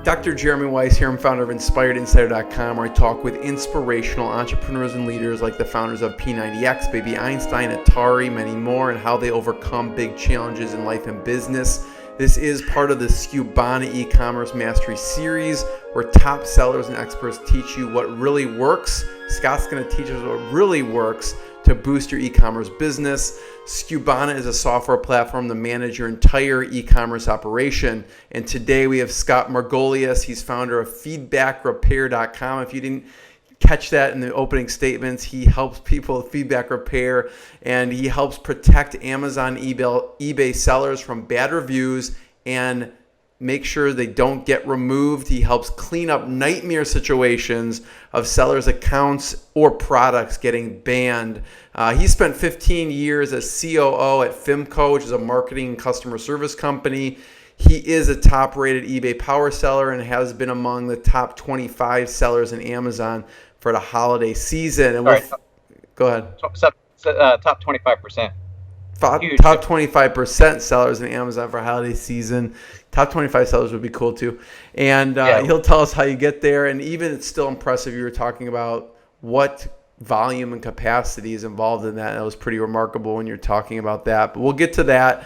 Dr. Jeremy Weisz here. I'm founder of InspiredInsider.com, where I talk with inspirational entrepreneurs and leaders like the founders of P90X, Baby Einstein, Atari, many more, and how they overcome big challenges in life and business. This is part of the Skubana e-commerce mastery series, where top sellers and experts teach you what really works. Scott's going to teach us what really works to boost your e-commerce business. Skubana is a software platform to manage your entire e-commerce operation. And today we have Scott Margolius. He's founder of FeedbackRepair.com. If you didn't catch that in the opening statements, he helps people with feedback repair, and he helps protect Amazon, eBay sellers from bad reviews and make sure they don't get removed. He helps clean up nightmare situations of sellers' accounts or products getting banned. He spent 15 years as COO at Fimco, which is a marketing and customer service company. He is a top-rated eBay power seller and has been among the top 25 sellers in Amazon for the holiday season. And go ahead. Top 25%. Top 25% sellers in Amazon for holiday season. Top 25 sellers would be cool too. And he'll tell us how you get there. And even it's still impressive. You were talking about what volume and capacity is involved in that. That was pretty remarkable when you're talking about that. But we'll get to that.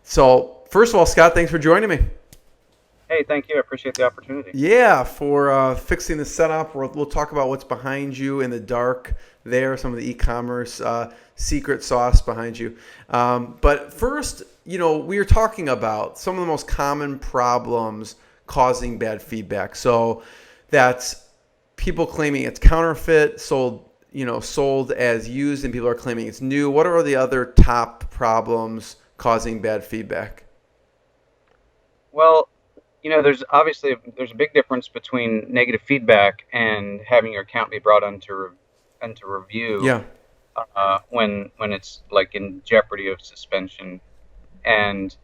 So first of all, Scott, thanks for joining me. Hey, thank you. I appreciate the opportunity. Yeah, for fixing the setup. We'll talk about what's behind you in the dark there, some of the e-commerce secret sauce behind you. But first, we were talking about some of the most common problems causing bad feedback. So that's people claiming it's counterfeit, sold as used, and people are claiming it's new. What are the other top problems causing bad feedback? Well, there's a big difference between negative feedback and having your account be brought into review. Yeah. When it's like in jeopardy of suspension, and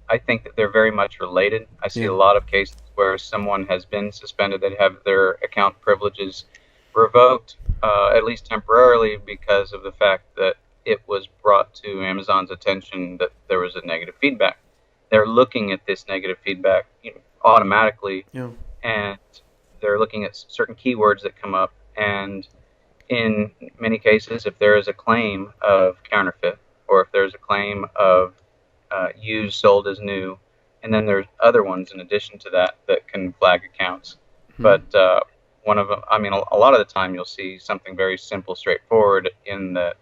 I think that they're very much related. I see a lot of cases where someone has been suspended, they have their account privileges revoked, at least temporarily, because of the fact that it was brought to Amazon's attention that there was a negative feedback. They're looking at this negative feedback automatically, and they're looking at certain keywords that come up, and in many cases, if there is a claim of counterfeit, or if there's a claim of used sold as new, and then there's other ones in addition to that can flag accounts. But one of them, a lot of the time you'll see something very simple, straightforward in that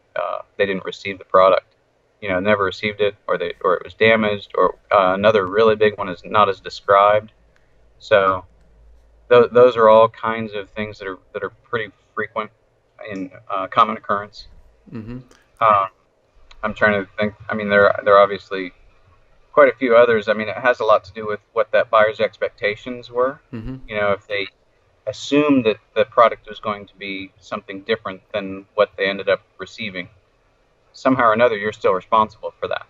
they didn't receive the product. Never received it, or it was damaged, or another really big one is not as described. So those are all kinds of things that are pretty frequent in common occurrence. Mm-hmm. I'm trying to think. There are obviously quite a few others. It has a lot to do with what that buyer's expectations were. Mm-hmm. If they assumed that the product was going to be something different than what they ended up receiving, somehow or another, you're still responsible for that.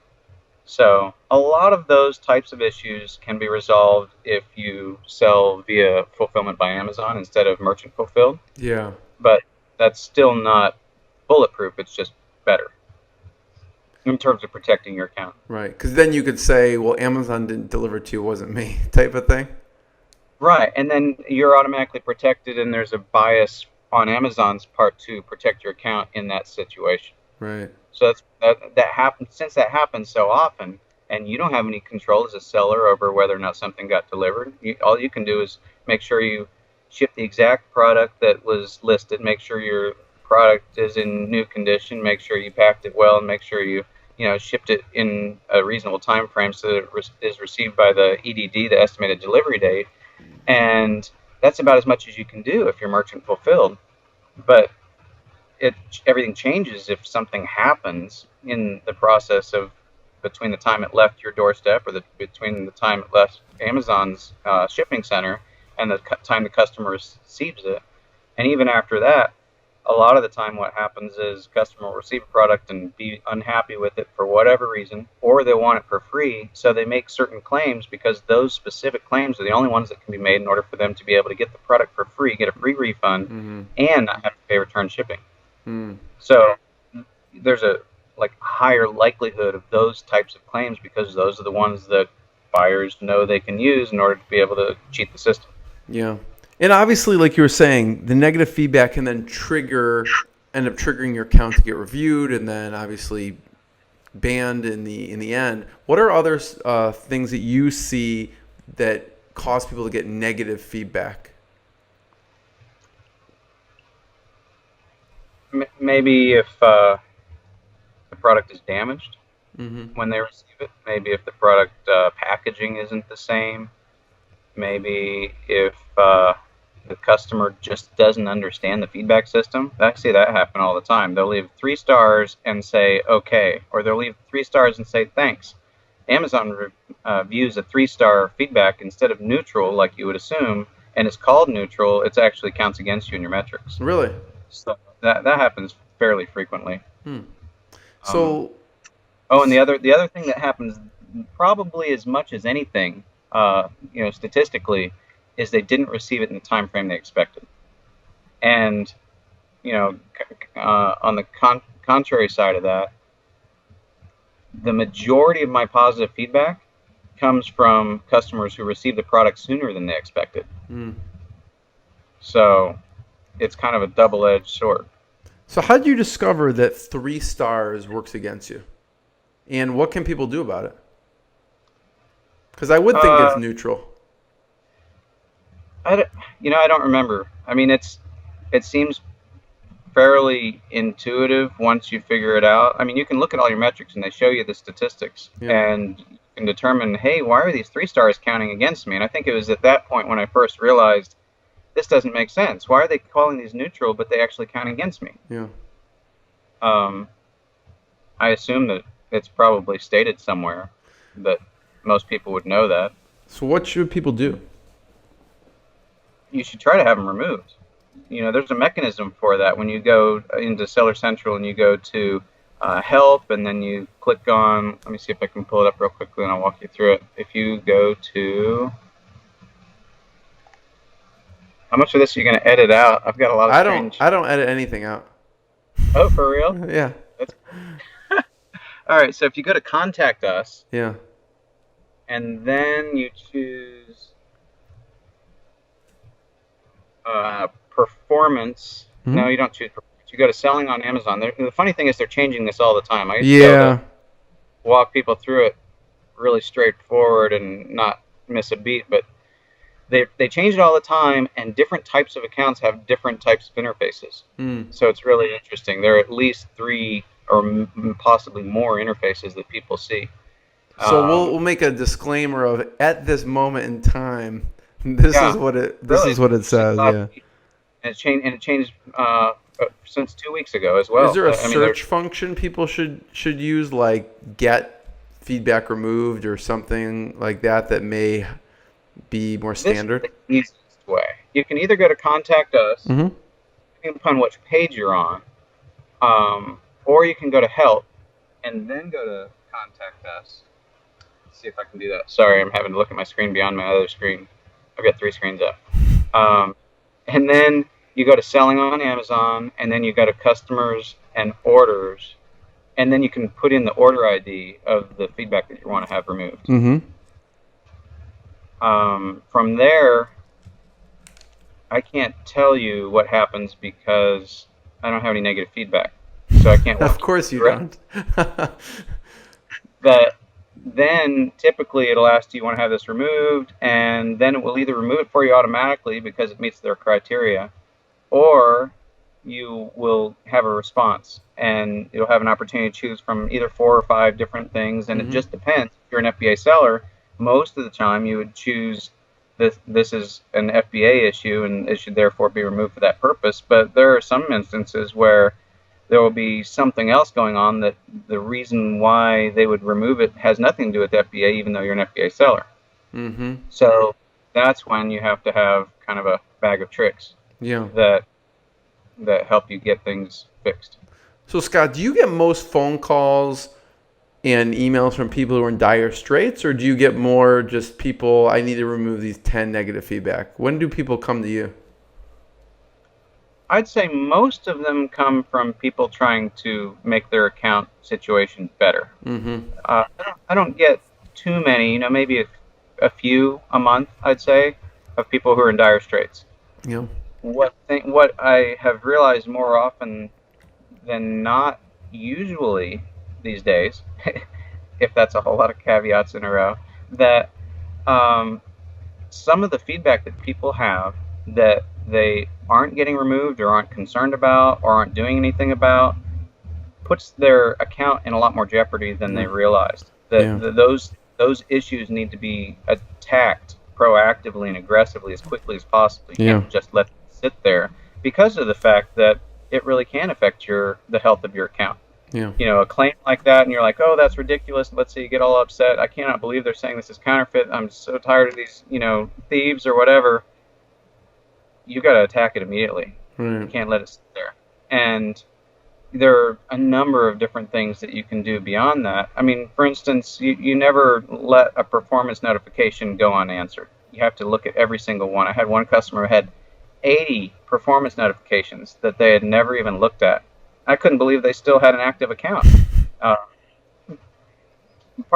So a lot of those types of issues can be resolved if you sell via fulfillment by Amazon instead of merchant fulfilled. Yeah. But that's still not bulletproof. It's just better in terms of protecting your account. Right. Because then you could say, well, Amazon didn't deliver to you, it wasn't me, type of thing. Right. And then you're automatically protected, and there's a bias on Amazon's part to protect your account in that situation. Right. So that happens. Since that happens so often, and you don't have any control as a seller over whether or not something got delivered, all you can do is make sure you ship the exact product that was listed, make sure your product is in new condition, make sure you packed it well, and make sure you shipped it in a reasonable time frame so that it is received by the EDD, the estimated delivery date. And that's about as much as you can do if you're merchant fulfilled. But everything changes if something happens in the process of between the time it left your doorstep, or between the time it left Amazon's shipping center and the time the customer receives it. And even after that, a lot of the time what happens is customer will receive a product and be unhappy with it for whatever reason, or they want it for free, so they make certain claims because those specific claims are the only ones that can be made in order for them to be able to get the product for free, get a free refund, and not have to pay return shipping. So there's a higher likelihood of those types of claims because those are the ones that buyers know they can use in order to be able to cheat the system. Yeah. And obviously, like you were saying, the negative feedback can then end up triggering your account to get reviewed, and then obviously banned in the end. What are other things that you see that cause people to get negative feedback? Maybe if the product is damaged Mm-hmm. when they receive it. Maybe if the product packaging isn't the same. Maybe if the customer just doesn't understand the feedback system. I see that happen all the time. They'll leave 3 stars and say okay, or they'll leave 3 stars and say thanks. Amazon views a 3-star feedback instead of neutral, like you would assume, and it's called neutral. It actually counts against you in your metrics. Really? So that happens fairly frequently. Hmm. Um, So, oh, and the other thing that happens probably as much as anything, statistically, is they didn't receive it in the time frame they expected. And on the contrary side of that, the majority of my positive feedback comes from customers who receive the product sooner than they expected. hmm. So it's kind of a double-edged sword. So how did you discover that 3 stars works against you? And what can people do about it? Because I would think it's Uh, neutral. I don't remember. I mean, it seems fairly intuitive once you figure it out. I mean, you can look at all your metrics and they show you the statistics, Yeah. and you can determine, hey, why are these 3 stars counting against me? And I think it was at that point when I first realized this doesn't make sense. Why are they calling these neutral, but they actually count against me? Yeah. Um, I assume that it's probably stated somewhere that most people would know that. So what should people do? You should try to have them removed. There's a mechanism for that. When you go into Seller Central and you go to help, and then you click on, let me see if I can pull it up real quickly and I'll walk you through it. If you go to, how much of this are you going to edit out? I've got a lot of I don't strange. I don't edit anything out. Oh, for real? Yeah. That's all right. So if you go to Contact Us, Yeah. and then you choose Performance. Hmm. No, you don't choose Performance. You go to Selling on Amazon. The funny thing is they're changing this all the time. I used to be able Yeah. to walk people through it really straightforward and not miss a beat, but they change it all the time, and different types of accounts have different types of interfaces. Hmm. So it's really interesting. There are at least 3 or possibly more interfaces that people see. So Um, we'll make a disclaimer of at this moment in time, this is yeah, what really, it it's just says. Yeah. and it changed since 2 weeks ago as Is well. there a I mean, there's search function people should use, like get feedback removed or something like that may be more this is standard? the easiest way. You can either go to Contact Us, Mm-hmm. depending upon which page you're on, or you can go to Help and then go to Contact Us. Let's see if I can do that. Sorry, I'm having to look at my screen beyond my other screen. I've got 3 screens up. And then you go to Selling on Amazon, and then you go to Customers and Orders, and then you can put in the order ID of the feedback that you want to have removed. Mm-hmm. From there, I can't tell you what happens because I don't have any negative feedback, so I can't Of walk you course you through it. don't. That then typically it'll ask, do you want to have this removed, and then it will either remove it for you automatically because it meets their criteria, or you will have a response and you'll have an opportunity to choose from either 4 or 5 different things, and it Mm-hmm. just depends. If you're an FBA seller, most of the time you would choose this is an FBA issue and it should therefore be removed for that purpose. But there are some instances where there will be something else going on that the reason why they would remove it has nothing to do with FBA, even though you're an FBA seller. Mm-hmm. So that's when you have to have kind of a bag of tricks Yeah. that help you get things fixed. So Scott, do you get most phone calls and emails from people who are in dire straits, or do you get more just people, I need to remove these 10 negative feedback? When do people come to you? I'd say most of them come from people trying to make their account situation better. Mm-hmm. I don't get too many, maybe a few a month, I'd say. of people who are in dire straits. Yeah. What I have realized more often than not, usually these days, if that's a whole lot of caveats in a row, that um, some of the feedback that people have that they aren't getting removed or aren't concerned about or aren't doing anything about puts their account in a lot more jeopardy than they realized. Yeah. Those issues need to be attacked proactively and aggressively as quickly as possible. You Yeah. can't just let them sit there because of the fact that it really can affect the health of your account. Yeah. A claim like that, and you're like, oh, that's ridiculous. Let's say you get all upset. I cannot believe they're saying this is counterfeit. I'm so tired of these, thieves or whatever. You got to attack it immediately. Right. You can't let it sit there. And there are a number of different things that you can do beyond that. I mean, for instance, you never let a performance notification go unanswered. You have to look at every single one. I had one customer who had 80 performance notifications that they had never even looked at. I couldn't believe they still had an active account. Part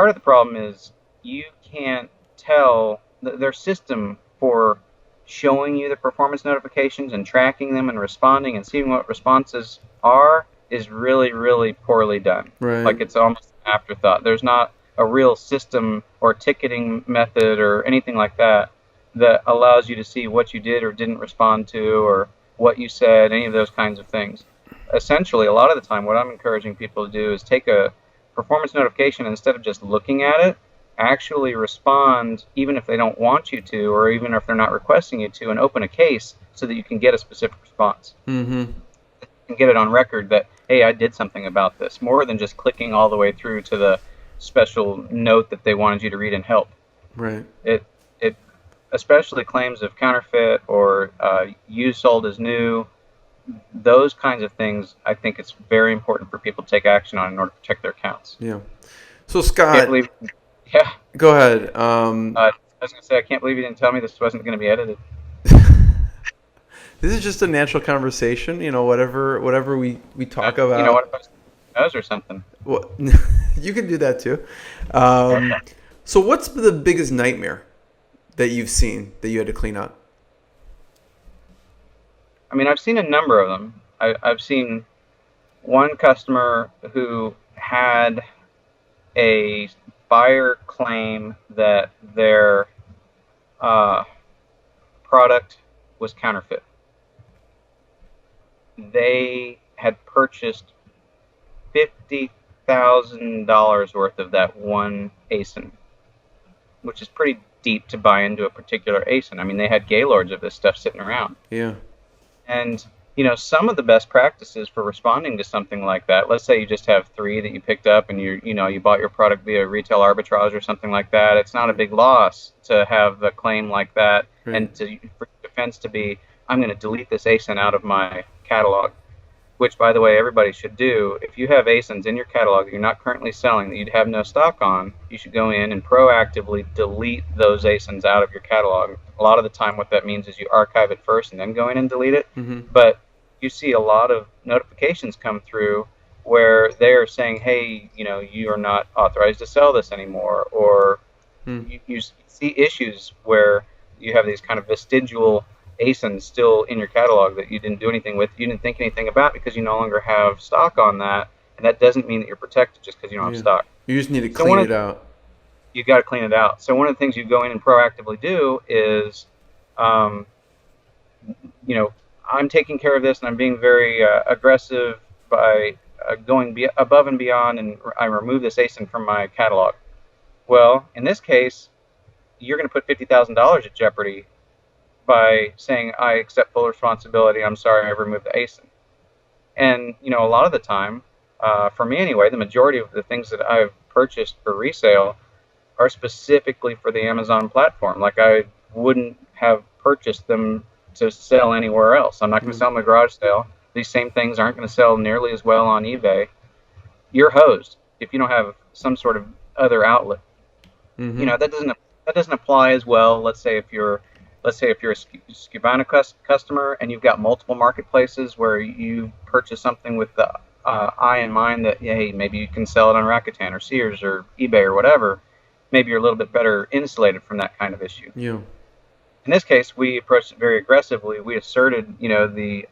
of the problem is you can't tell their system for showing you the performance notifications and tracking them and responding and seeing what responses are is really, really poorly done. Right. Like it's almost an afterthought. There's not a real system or ticketing method or anything like that that allows you to see what you did or didn't respond to or what you said, any of those kinds of things. Essentially, a lot of the time, what I'm encouraging people to do is take a performance notification, and instead of just looking at it, actually respond, even if they don't want you to, or even if they're not requesting you to, and open a case so that you can get a specific response. Mm-hmm. And get it on record that, hey, I did something about this, more than just clicking all the way through to the special note that they wanted you to read and help. Right. It especially claims of counterfeit or used, sold as new, those kinds of things, I think it's very important for people to take action on in order to protect their accounts. Yeah. So Scott, yeah. Go ahead. I was going to say, I can't believe you didn't tell me this wasn't going to be edited. This is just a natural conversation. Whatever we talk about. You know what? If I was or something. Well, you can do that too. So what's the biggest nightmare that you've seen that you had to clean up? I mean, I've seen a number of them. I've seen one customer who had a buyer claim that their product was counterfeit. They had purchased $50,000 worth of that one ASIN, which is pretty deep to buy into a particular ASIN. I mean, they had gaylords of this stuff sitting around. Yeah. And, some of the best practices for responding to something like that, let's say you just have 3 that you picked up and you bought your product via retail arbitrage or something like that. It's not a big loss to have a claim like that. Right. And for defense to be, I'm going to delete this ASIN out of my catalog, which, by the way, everybody should do. If you have ASINs in your catalog that you're not currently selling, that you have no stock on, you should go in and proactively delete those ASINs out of your catalog. A lot of the time what that means is you archive it first and then go in and delete it. Mm-hmm. But you see a lot of notifications come through where they're saying, hey, you are not authorized to sell this anymore. Or you see issues where you have these kind of vestigial ASINs still in your catalog that you didn't do anything with, you didn't think anything about because you no longer have stock on that, and that doesn't mean that you're protected just because you don't have stock. You just need to clean it out. You got to clean it out. So one of the things you go in and proactively do is, I'm taking care of this and I'm being very aggressive by going above and beyond, and I remove this ASIN from my catalog. Well, in this case, you're going to put $50,000 at jeopardy by saying, I accept full responsibility, I'm sorry, I removed the ASIN. And, a lot of the time, for me anyway, the majority of the things that I've purchased for resale are specifically for the Amazon platform. Like, I wouldn't have purchased them to sell anywhere else. I'm not going to sell them at a garage sale. These same things aren't going to sell nearly as well on eBay. You're hosed if you don't have some sort of other outlet. Mm-hmm. That doesn't apply as well. Let's say if you're a Skubana customer and you've got multiple marketplaces where you purchase something with the eye in mind that, hey, maybe you can sell it on Rakuten or Sears or eBay or whatever, maybe you're a little bit better insulated from that kind of issue. Yeah. In this case, we approached it very aggressively. We asserted, the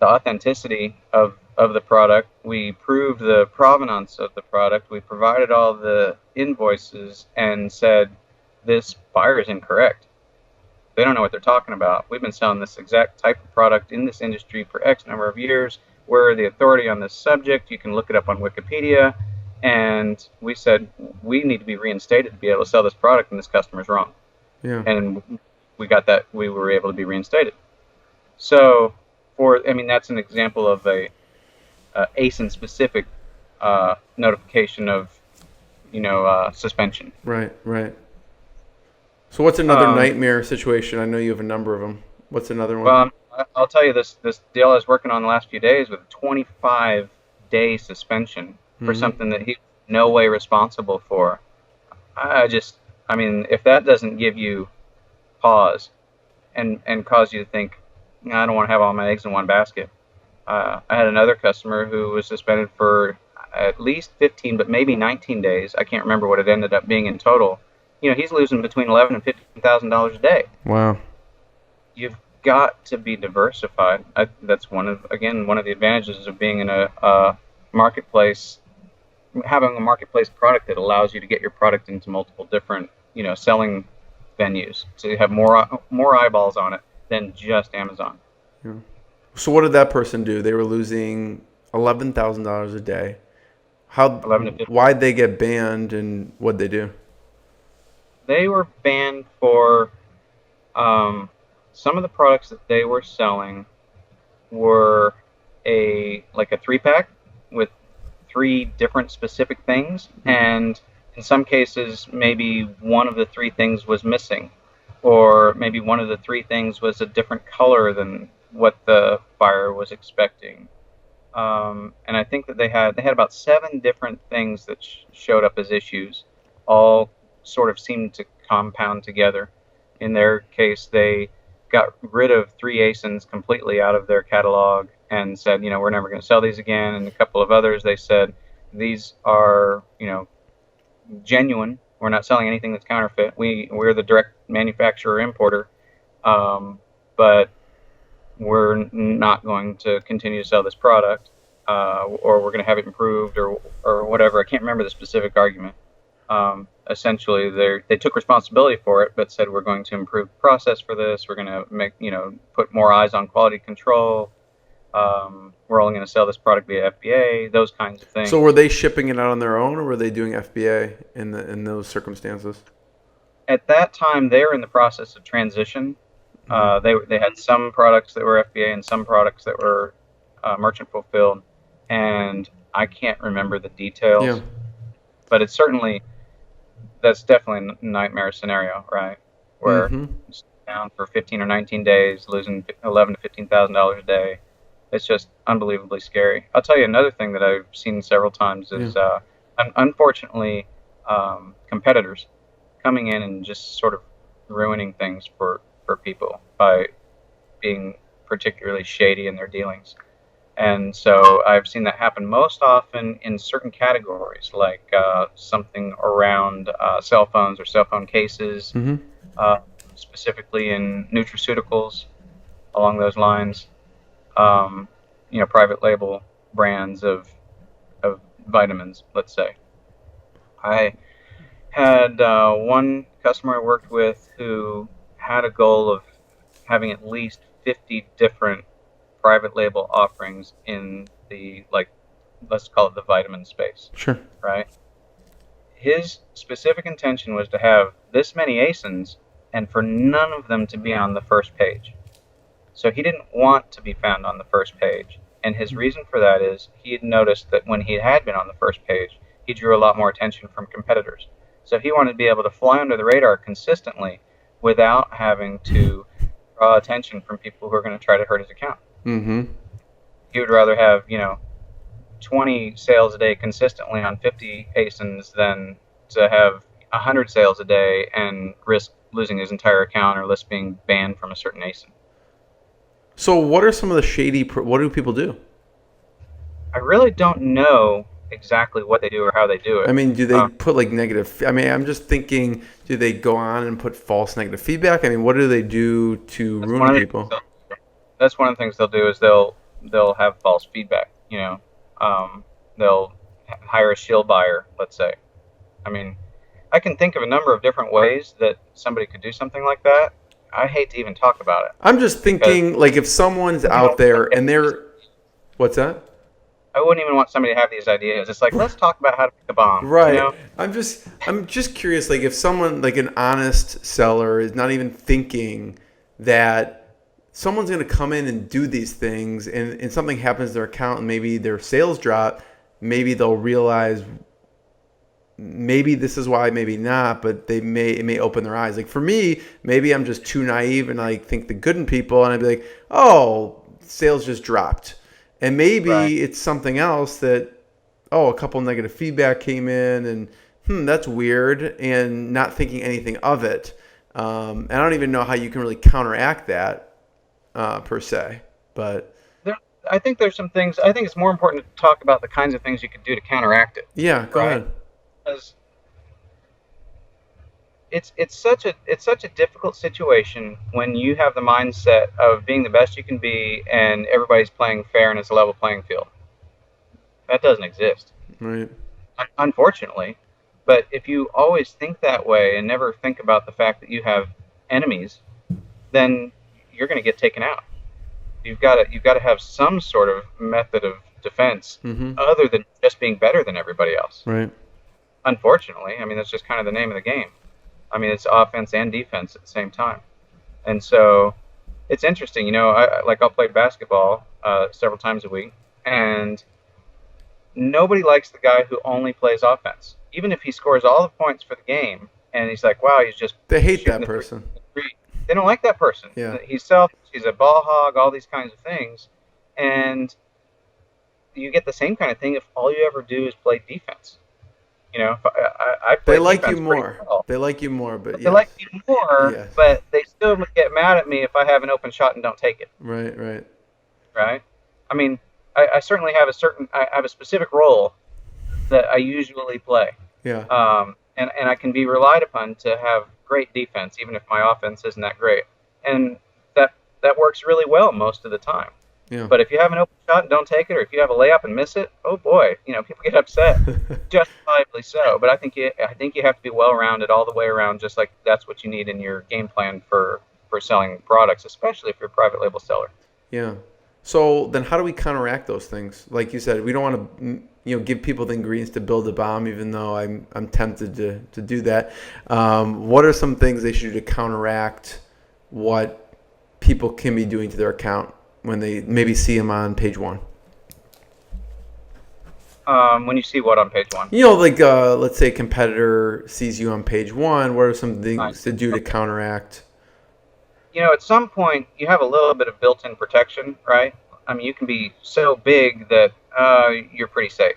authenticity of the product. We proved the provenance of the product. We provided all the invoices and said, this buyer is incorrect. They don't know what they're talking about. We've been selling this exact type of product in this industry for X number of years. We're the authority on this subject. You can look it up on Wikipedia. And we said, we need to be reinstated to be able to sell this product, and this customer's wrong. Yeah. And we got that. We were able to be reinstated. So, that's an example of a ASIN specific notification of, suspension. Right. So what's another nightmare situation? I know you have a number of them. What's another one? Well, I'll tell you this deal I was working on the last few days with a 25-day suspension for something that he's no way responsible for. If that doesn't give you pause and cause you to think, I don't want to have all my eggs in one basket. I had another customer who was suspended for at least 15, but maybe 19 days. I can't remember what it ended up being in total. He's losing between $11,000 and $15,000 a day. Wow. You've got to be diversified. That's one of the advantages of being in a marketplace, having a marketplace product that allows you to get your product into multiple different, selling venues. So you have more eyeballs on it than just Amazon. Yeah. So what did that person do? They were losing $11,000 a day. Why'd they get banned, and what'd they do? They were banned for some of the products that they were selling were a 3-pack with 3 different specific things, and in some cases maybe one of the 3 things was missing, or maybe one of the 3 things was a different color than what the buyer was expecting. And I think that they had about 7 different things that showed up as issues, all sort of seemed to compound together. In their case, they got rid of 3 ASINs completely out of their catalog and said, we're never going to sell these again. And a couple of others, they said, these are, genuine. We're not selling anything that's counterfeit. We're the direct manufacturer importer, but we're not going to continue to sell this product, or we're going to have it improved, or whatever. I can't remember the specific argument. Essentially, they took responsibility for it, but said, we're going to improve the process for this. We're going to put more eyes on quality control. We're only going to sell this product via FBA, those kinds of things. So were they shipping it out on their own, or were they doing FBA in those circumstances? At that time, they were in the process of transition. They had some products that were FBA and some products that were merchant fulfilled, and I can't remember the details. Yeah. But that's definitely a nightmare scenario, right? Where it's down for 15 or 19 days, losing $11,000 to $15,000 a day. It's just unbelievably scary. I'll tell you another thing that I've seen several times is, unfortunately, competitors coming in and just sort of ruining things for people by being particularly shady in their dealings. And so I've seen that happen most often in certain categories, like something around cell phones or cell phone cases, specifically in nutraceuticals, along those lines. Private label brands of vitamins, let's say. I had one customer I worked with who had a goal of having at least 50 different private label offerings in the, let's call it the vitamin space. Sure. Right? His specific intention was to have this many ASINs and for none of them to be on the first page. So he didn't want to be found on the first page. And his reason for that is he had noticed that when he had been on the first page, he drew a lot more attention from competitors. So he wanted to be able to fly under the radar consistently without having to draw attention from people who are going to try to hurt his account. He would rather have, 20 sales a day consistently on 50 ASINs than to have 100 sales a day and risk losing his entire account or list being banned from a certain ASIN. So what are some of the what do people do? I really don't know exactly what they do or how they do I it. mean, do they put like negative? I mean, I'm just thinking, do they go on and put false negative feedback? I mean, what do they do to That's ruin one of the people? that's one of the things they'll do is they'll have false feedback. They'll hire a shield buyer, let's say. I mean, I can think of a number of different ways that somebody could do something like that. I hate to even talk about it I'm just because thinking, like, if someone's you out know there and they're, what's that? I wouldn't even want somebody to have these ideas. It's like, let's talk about how to make a bomb. Right. I'm just curious, like, if someone, like an honest seller, is not even thinking that someone's going to come in and do these things, and something happens to their account, and maybe their sales drop, maybe they'll realize maybe this is why, maybe not, but it may open their eyes. Like for me, maybe I'm just too naive and I think the good in people, and I'd be like, oh, sales just dropped. And Right. maybe it's something else that, oh, a couple negative feedback came in, and that's weird, and not thinking anything of it. And I don't even know how you can really counteract that per se. But There, I think there's some things. I think it's more important to talk about the kinds of things you could do to counteract it, yeah, go right? ahead. Because it's such a difficult situation when you have the mindset of being the best you can be and everybody's playing fair and it's a level playing field. That doesn't exist, Right. unfortunately. But if you always think that way and never think about the fact that you have enemies, then you're going to get taken out. You've got to have some sort of method of defense Mm-hmm. other than just being better than everybody else. Right. Unfortunately, I mean that's just kind of the name of the game. I mean it's offense and defense at the same time. And so it's interesting, I'll play basketball several times a week, and nobody likes the guy who only plays offense, even if he scores all the points for the game. And he's like, wow, he's just They hate shooting that the three. person. They don't like that person. Yeah. He's selfish. He's a ball hog. All these kinds of things, and you get the same kind of thing if all you ever do is play defense. If I They play like you defense pretty more. well. They like you more, but They like yes. me more, Yes. but they still would get mad at me if I have an open shot and don't take it. Right, right. Right? I mean, I certainly have I have a specific role that I usually play, Yeah. and I can be relied upon to have great defense, even if my offense isn't that great, and that works really well most of the time. Yeah. But if you have an open shot and don't take it, or if you have a layup and miss it, oh boy, people get upset, justifiably so. But I think you have to be well-rounded all the way around, just like that's what you need in your game plan for selling products, especially if you're a private label seller. Yeah. So then how do we counteract those things? Like you said, we don't want to give people the ingredients to build a bomb, even though I'm tempted to do that. What are some things they should do to counteract what people can be doing to their account when they maybe see them on page one? When you see what on page one? Like let's say a competitor sees you on page one. What are some things Nice. to do to counteract? At some point you have a little bit of built-in protection, right? I mean, you can be so big that you're pretty safe.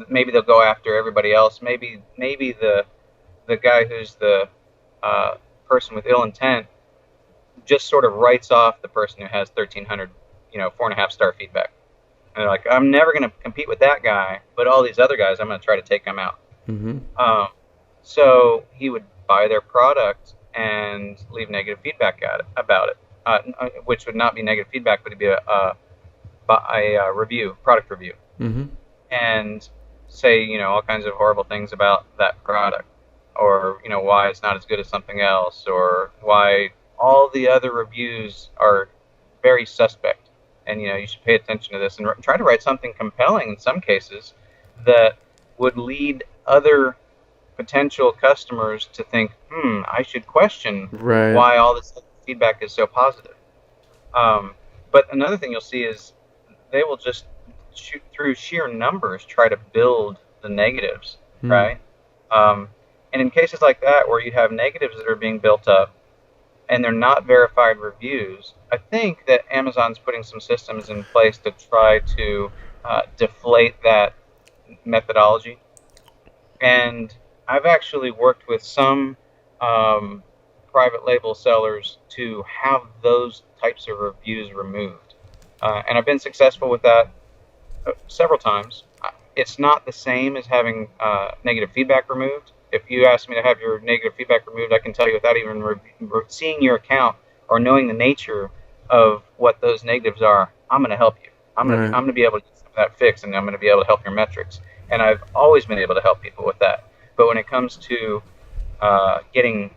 Maybe they'll go after everybody else. Maybe the guy who's the person with ill intent just sort of writes off the person who has 1,300, 4.5-star feedback. And they're like, I'm never going to compete with that guy, but all these other guys, I'm going to try to take them out. Mm-hmm. So he would buy their product and leave negative feedback about it, which would not be negative feedback, but it'd be a review, product review, Mm-hmm. and say, all kinds of horrible things about that product, or, why it's not as good as something else, or why all the other reviews are very suspect. And, you should pay attention to this and try to write something compelling in some cases that would lead other potential customers to think, I should question Right. why all this feedback is so positive. But another thing you'll see is they will just shoot through sheer numbers, try to build the negatives, right? And in cases like that, where you have negatives that are being built up and they're not verified reviews, I think that Amazon's putting some systems in place to try to deflate that methodology. And I've actually worked with some private label sellers to have those types of reviews removed. And I've been successful with that several times. it's not the same as having negative feedback removed. If you ask me to have your negative feedback removed, I can tell you without even seeing your account or knowing the nature of what those negatives are, I'm going to help you. I'm Right. going to be able to get some of that fixed, and I'm going to be able to help your metrics. And I've always been able to help people with that. But when it comes to getting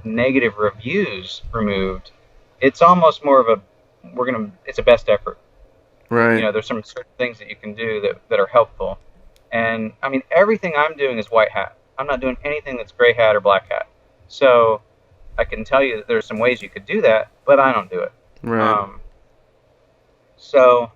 negative reviews removed, it's almost more of a it's a best effort. Right. There's some certain things that you can do that are helpful. And I mean, everything I'm doing is white hat. I'm not doing anything that's gray hat or black hat. So I can tell you that there's some ways you could do that, but I don't do it. Right. So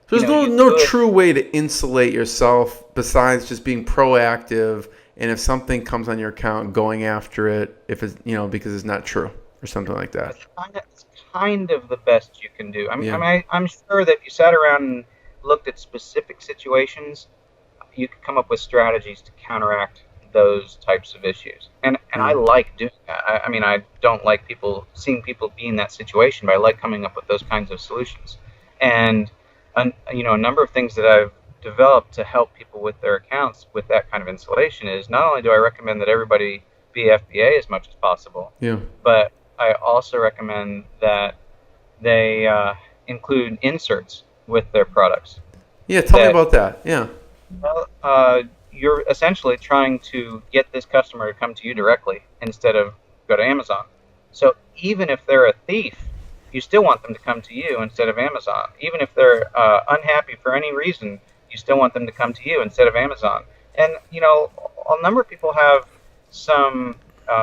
there's no true way to insulate yourself besides just being proactive, and if something comes on your account, going after it, if it's because it's not true or something like that. It's kind of the best you can do. I'm sure that if you sat around and looked at specific situations, you could come up with strategies to counteract those types of issues. And I like doing that. I don't like seeing people be in that situation, but I like coming up with those kinds of solutions. And a number of things that I've developed to help people with their accounts with that kind of insulation is not only do I recommend that everybody be FBA as much as possible, but I also recommend that they include inserts with their products. Yeah, tell me about that. Yeah. Well, you're essentially trying to get this customer to come to you directly instead of go to Amazon. So even if they're a thief, you still want them to come to you instead of Amazon. Even if they're unhappy for any reason, you still want them to come to you instead of Amazon. And, a number of people have some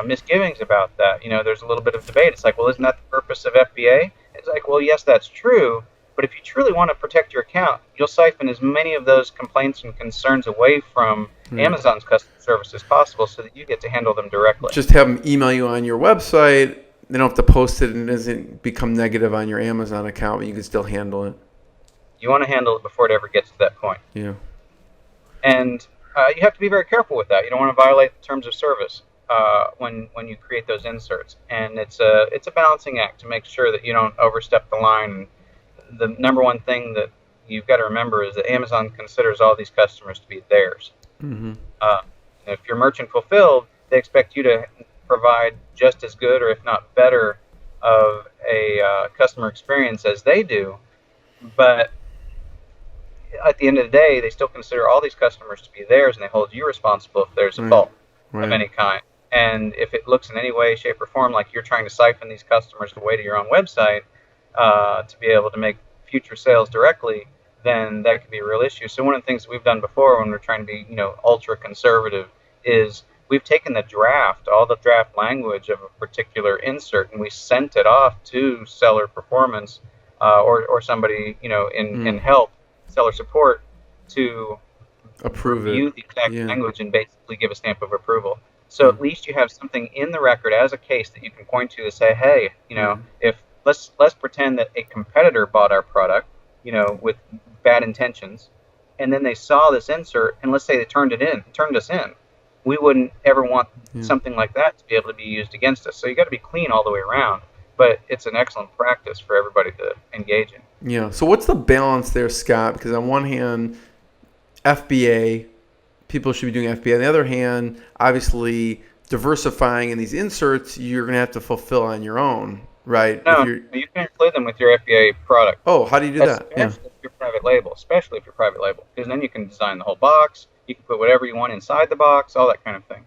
misgivings about that. There's a little bit of debate. It's like, well, isn't that the purpose of FBA? It's like, well, yes, that's true. But if you truly want to protect your account, you'll siphon as many of those complaints and concerns away from Amazon's customer service as possible so that you get to handle them directly. Just have them email you on your website. They don't have to post it, and it doesn't become negative on your Amazon account, but you can still handle it. You want to handle it before it ever gets to that point. Yeah. And you have to be very careful with that. You don't want to violate the terms of service when you create those inserts. And it's a balancing act to make sure that you don't overstep the line. The number one thing that you've got to remember is that Amazon considers all these customers to be theirs. Mm-hmm. If you're merchant fulfilled, they expect you to provide just as good, or if not better, of a customer experience as they do. But at the end of the day, they still consider all these customers to be theirs, and they hold you responsible if there's a fault of any kind. And if it looks in any way, shape, or form like you're trying to siphon these customers away to your own website to be able to make future sales directly, then that could be a real issue. So one of the things that we've done before when we're trying to be, ultra conservative is we've taken all the draft language of a particular insert, and we sent it off to seller performance or somebody, in help, seller support, to review the exact language and basically give a stamp of approval. So at least you have something in the record as a case that you can point to say, hey, if let's pretend that a competitor bought our product, with bad intentions, and then they saw this insert, and let's say they turned us in. We wouldn't ever want something like that to be able to be used against us. So you got to be clean all the way around. But it's an excellent practice for everybody to engage in. Yeah. So what's the balance there, Scott? Because on one hand, FBA, people should be doing FBA. On the other hand, obviously diversifying in these inserts, you're going to have to fulfill on your own, right? No, you can include them with your FBA product. Oh, how do you do that? Especially if you're private label. Because then you can design the whole box. You can put whatever you want inside the box, all that kind of thing.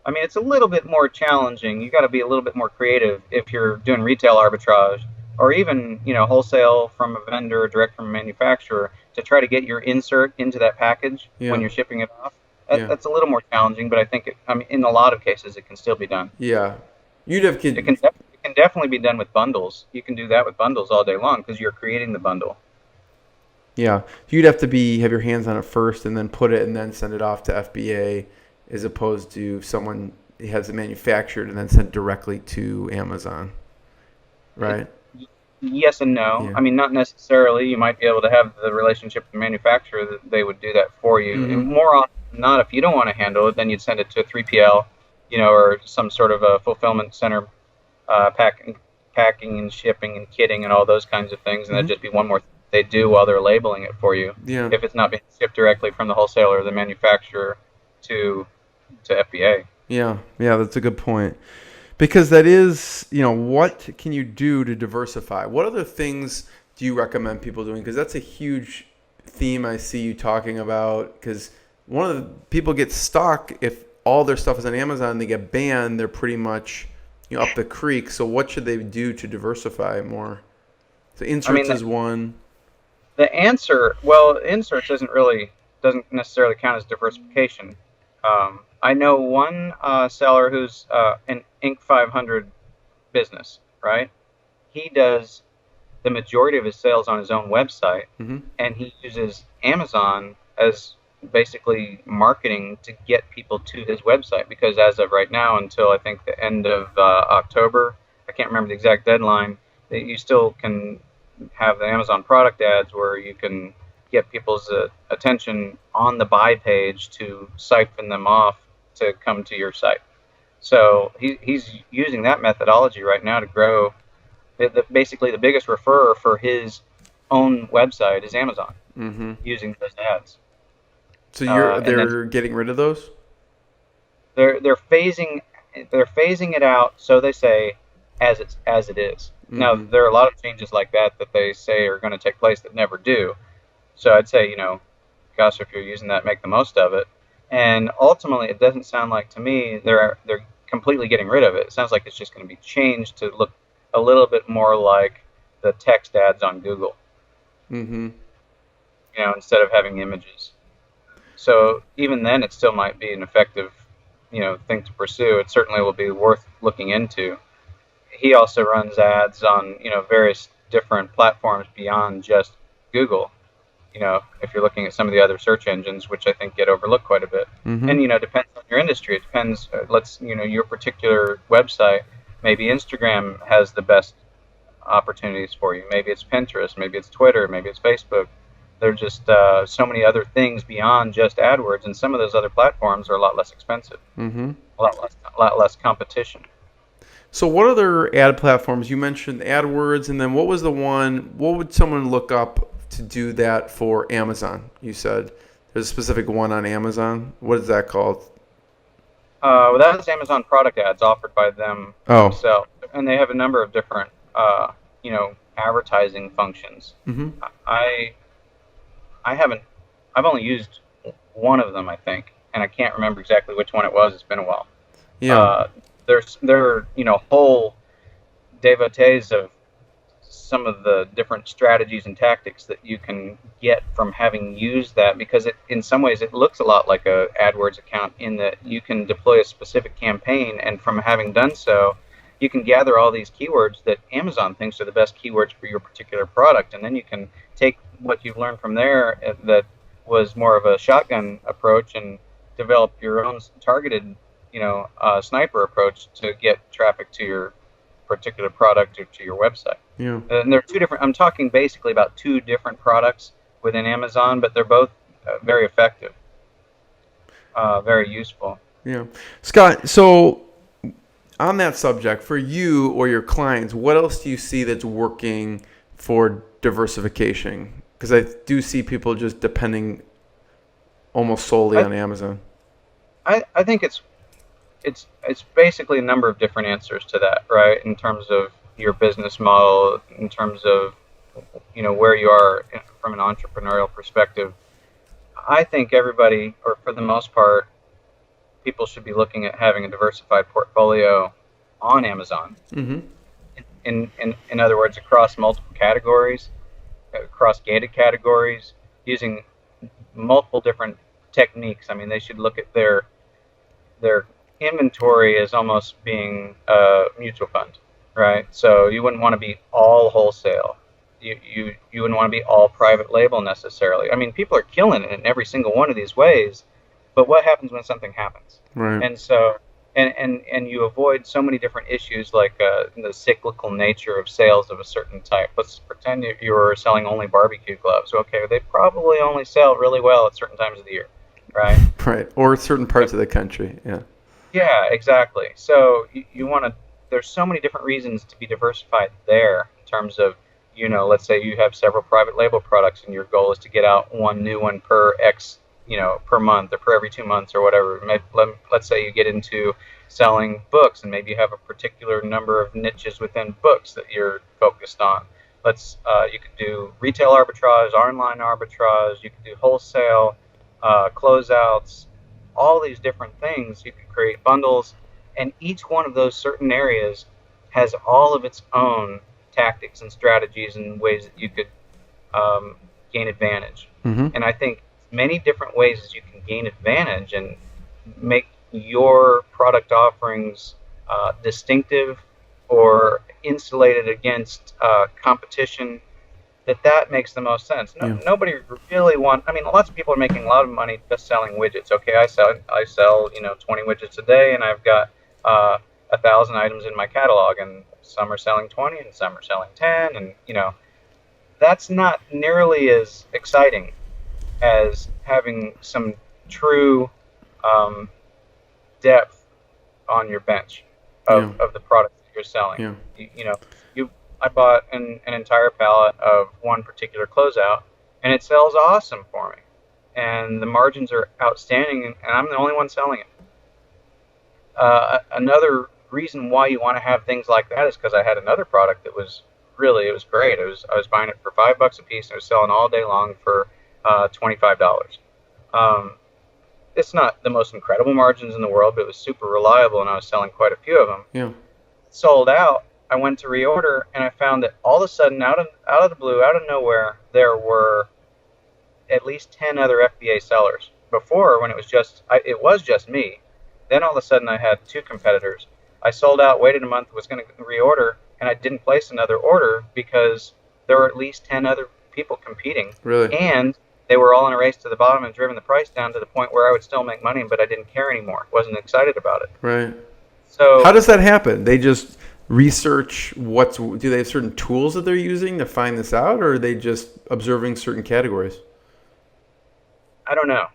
I mean, it's a little bit more challenging. You got to be a little bit more creative if you're doing retail arbitrage, or even wholesale from a vendor or direct from a manufacturer, to try to get your insert into that package when you're shipping it off. That's a little more challenging, but I think in a lot of cases it can still be done. Yeah, it can definitely be done with bundles. You can do that with bundles all day long because you're creating the bundle. Yeah, you'd have to have your hands on it first and then put it and then send it off to FBA, as opposed to someone has it manufactured and then sent directly to Amazon, right? Yes and no. Yeah. I mean, not necessarily. You might be able to have the relationship with the manufacturer that they would do that for you. Mm-hmm. And more often than not, if you don't want to handle it, then you'd send it to a 3PL, or some sort of a fulfillment center, packing and shipping and kitting and all those kinds of things, and that'd just be one more thing they do while they're labeling it for you, Yeah. if it's not being shipped directly from the wholesaler or the manufacturer to FBA. Yeah. Yeah. That's a good point. Because that is, what can you do to diversify? What other things do you recommend people doing? Because that's a huge theme I see you talking about. Because one of the people get stuck if all their stuff is on Amazon and they get banned, they're pretty much up the creek. So what should they do to diversify more? So I mean, inserts is one. the answer, well, inserts doesn't necessarily count as diversification. I know one seller who's an Inc. 500 business, right? He does the majority of his sales on his own website, Mm-hmm. and he uses Amazon as basically marketing to get people to his website. Because as of right now, until I think the end of October, I can't remember the exact deadline, that you still can have the Amazon product ads where you can get people's attention on the buy page to siphon them off to come to your site. So he's using that methodology right now to grow. Basically, the biggest referrer for his own website is Amazon, Mm-hmm. using those ads. So And then they're getting rid of those? they're phasing it out, so they say, as it is. Now Mm-hmm. there are a lot of changes like that they say are going to take place that never do. So I'd say, gosh, if you're using that, make the most of it. And ultimately, it doesn't sound like to me they're completely getting rid of it. It sounds like it's just going to be changed to look a little bit more like the text ads on Google, Mm-hmm. instead of having images. So even then, it still might be an effective, thing to pursue. It certainly will be worth looking into. He also runs ads on, various different platforms beyond just Google. If you're looking at some of the other search engines, which I think get overlooked quite a bit. Mm-hmm. And, depends on your industry. It depends, your particular website. Maybe Instagram has the best opportunities for you. Maybe it's Pinterest, maybe it's Twitter, maybe it's Facebook. There's just so many other things beyond just AdWords, and some of those other platforms are a lot less expensive, Mm-hmm. a lot less competition. So what other ad platforms? You mentioned AdWords, and then what was the one? What would someone look up to do that for Amazon? You said there's a specific one on Amazon. What is that called? Well, that's Amazon product ads offered by them Oh. themselves, and they have a number of different, advertising functions. Mm-hmm. I I haven't. I've only used one of them, I think, and I can't remember exactly which one it was. It's been a while. Yeah. Uh, there are whole devotees of some of the different strategies and tactics that you can get from having used that, because in some ways it looks a lot like a AdWords account in that you can deploy a specific campaign, and from having done so, you can gather all these keywords that Amazon thinks are the best keywords for your particular product, and then you can take what you've learned from there that was more of a shotgun approach and develop your own targeted, sniper approach to get traffic to your particular product or to your website. Yeah. And they're two different. I'm talking basically about two different products within Amazon, but they're both very effective, very useful. Yeah. Scott, so on that subject, for you or your clients, what else do you see that's working for diversification? Because I do see people just depending almost solely on Amazon. I think it's basically a number of different answers to that, right? In terms of your business model, in terms of where you are from an entrepreneurial perspective. I think everybody, or for the most part, people should be looking at having a diversified portfolio on Amazon. Mm-hmm. In other words, across multiple categories, across gated categories, using multiple different techniques. I mean, they should look at their inventory as almost being a mutual fund, right? So you wouldn't want to be all wholesale. You wouldn't want to be all private label necessarily. I mean, people are killing it in every single one of these ways, but what happens when something happens? Right. And so, and you avoid so many different issues like the cyclical nature of sales of a certain type. Let's pretend you were selling only barbecue gloves. Okay, they probably only sell really well at certain times of the year, right? Right. Or certain parts of the country. Yeah. Yeah, exactly. So you want to. There's so many different reasons to be diversified there in terms of let's say you have several private label products and your goal is to get out one new one per X, per month or per every 2 months or whatever. Let's say you get into selling books and maybe you have a particular number of niches within books that you're focused on. You could do retail arbitrage, online arbitrage, you could do wholesale, closeouts, all these different things. You could create bundles, and each one of those certain areas has all of its own tactics and strategies and ways that you could gain advantage. Mm-hmm. And I think many different ways that you can gain advantage and make your product offerings distinctive or insulated against competition, that makes the most sense. Nobody really lots of people are making a lot of money just selling widgets. Okay, I sell 20 widgets a day, and I've got 1,000 items in my catalog, and some are selling 20 and some are selling 10, and that's not nearly as exciting as having some true depth on your bench of the products that you're selling. I bought an entire pallet of one particular closeout, and it sells awesome for me, and the margins are outstanding, and I'm the only one selling it. Another reason why you want to have things like that is because I had another product that was great. I was buying it for $5 a piece, and I was selling all day long for $25. It's not the most incredible margins in the world, but it was super reliable, and I was selling quite a few of them. Yeah. Sold out. I went to reorder, and I found that all of a sudden, out of the blue, out of nowhere, there were at least 10 other FBA sellers. Before, when it was just me. Then all of a sudden, I had 2 competitors. I sold out, waited a month, was going to reorder, and I didn't place another order because there were at least 10 other people competing. Really? And they were all in a race to the bottom and driven the price down to the point where I would still make money, but I didn't care anymore. Wasn't excited about it. Right. So how does that happen? They just research do they have certain tools that they're using to find this out, or are they just observing certain categories? I don't know.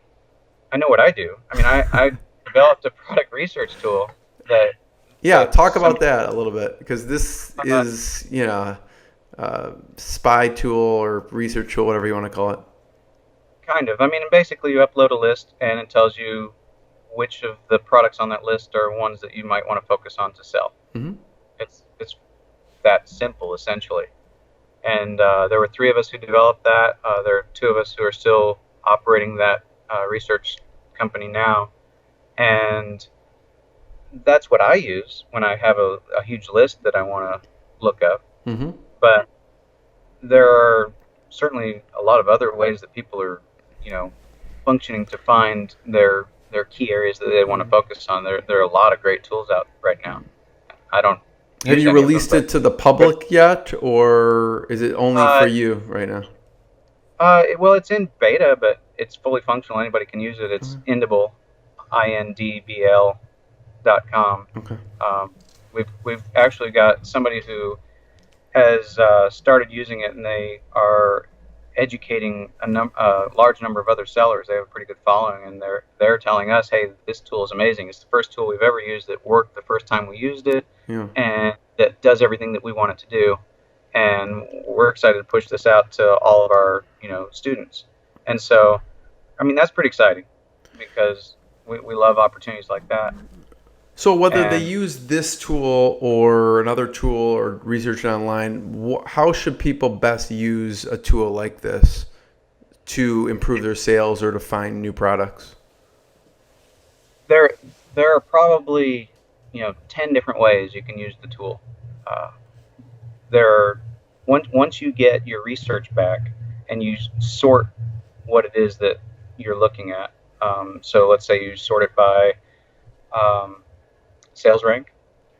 I know what I do. I developed a product research tool that... Yeah, talk about that a little bit, because this is, spy tool or research tool, whatever you want to call it. Kind of. Basically you upload a list, and it tells you which of the products on that list are ones that you might want to focus on to sell. Mm-hmm. It's that simple, essentially. And there were 3 of us who developed that. There are 2 of us who are still operating that research company now. And that's what I use when I have a huge list that I want to look up. Mm-hmm. But there are certainly a lot of other ways that people are, functioning to find their key areas that they want to focus on. There are a lot of great tools out right now. Have you released it to the public yet, or is it only for you right now? Well, it's in beta, but it's fully functional. Anybody can use it. It's Indable, INDBL.com. Okay. We've actually got somebody who has started using it, and they are educating a large number of other sellers. They have a pretty good following, and they're telling us, hey, this tool is amazing. It's the first tool we've ever used that worked the first time we used it, and that does everything that we want it to do. And we're excited to push this out to all of our students. And so, that's pretty exciting, because we love opportunities like that. So whether they use this tool or another tool or research online, how should people best use a tool like this to improve their sales or to find new products? There are probably 10 different ways you can use the tool. Once you get your research back and you sort what it is that you're looking at. So let's say you sort it by sales rank,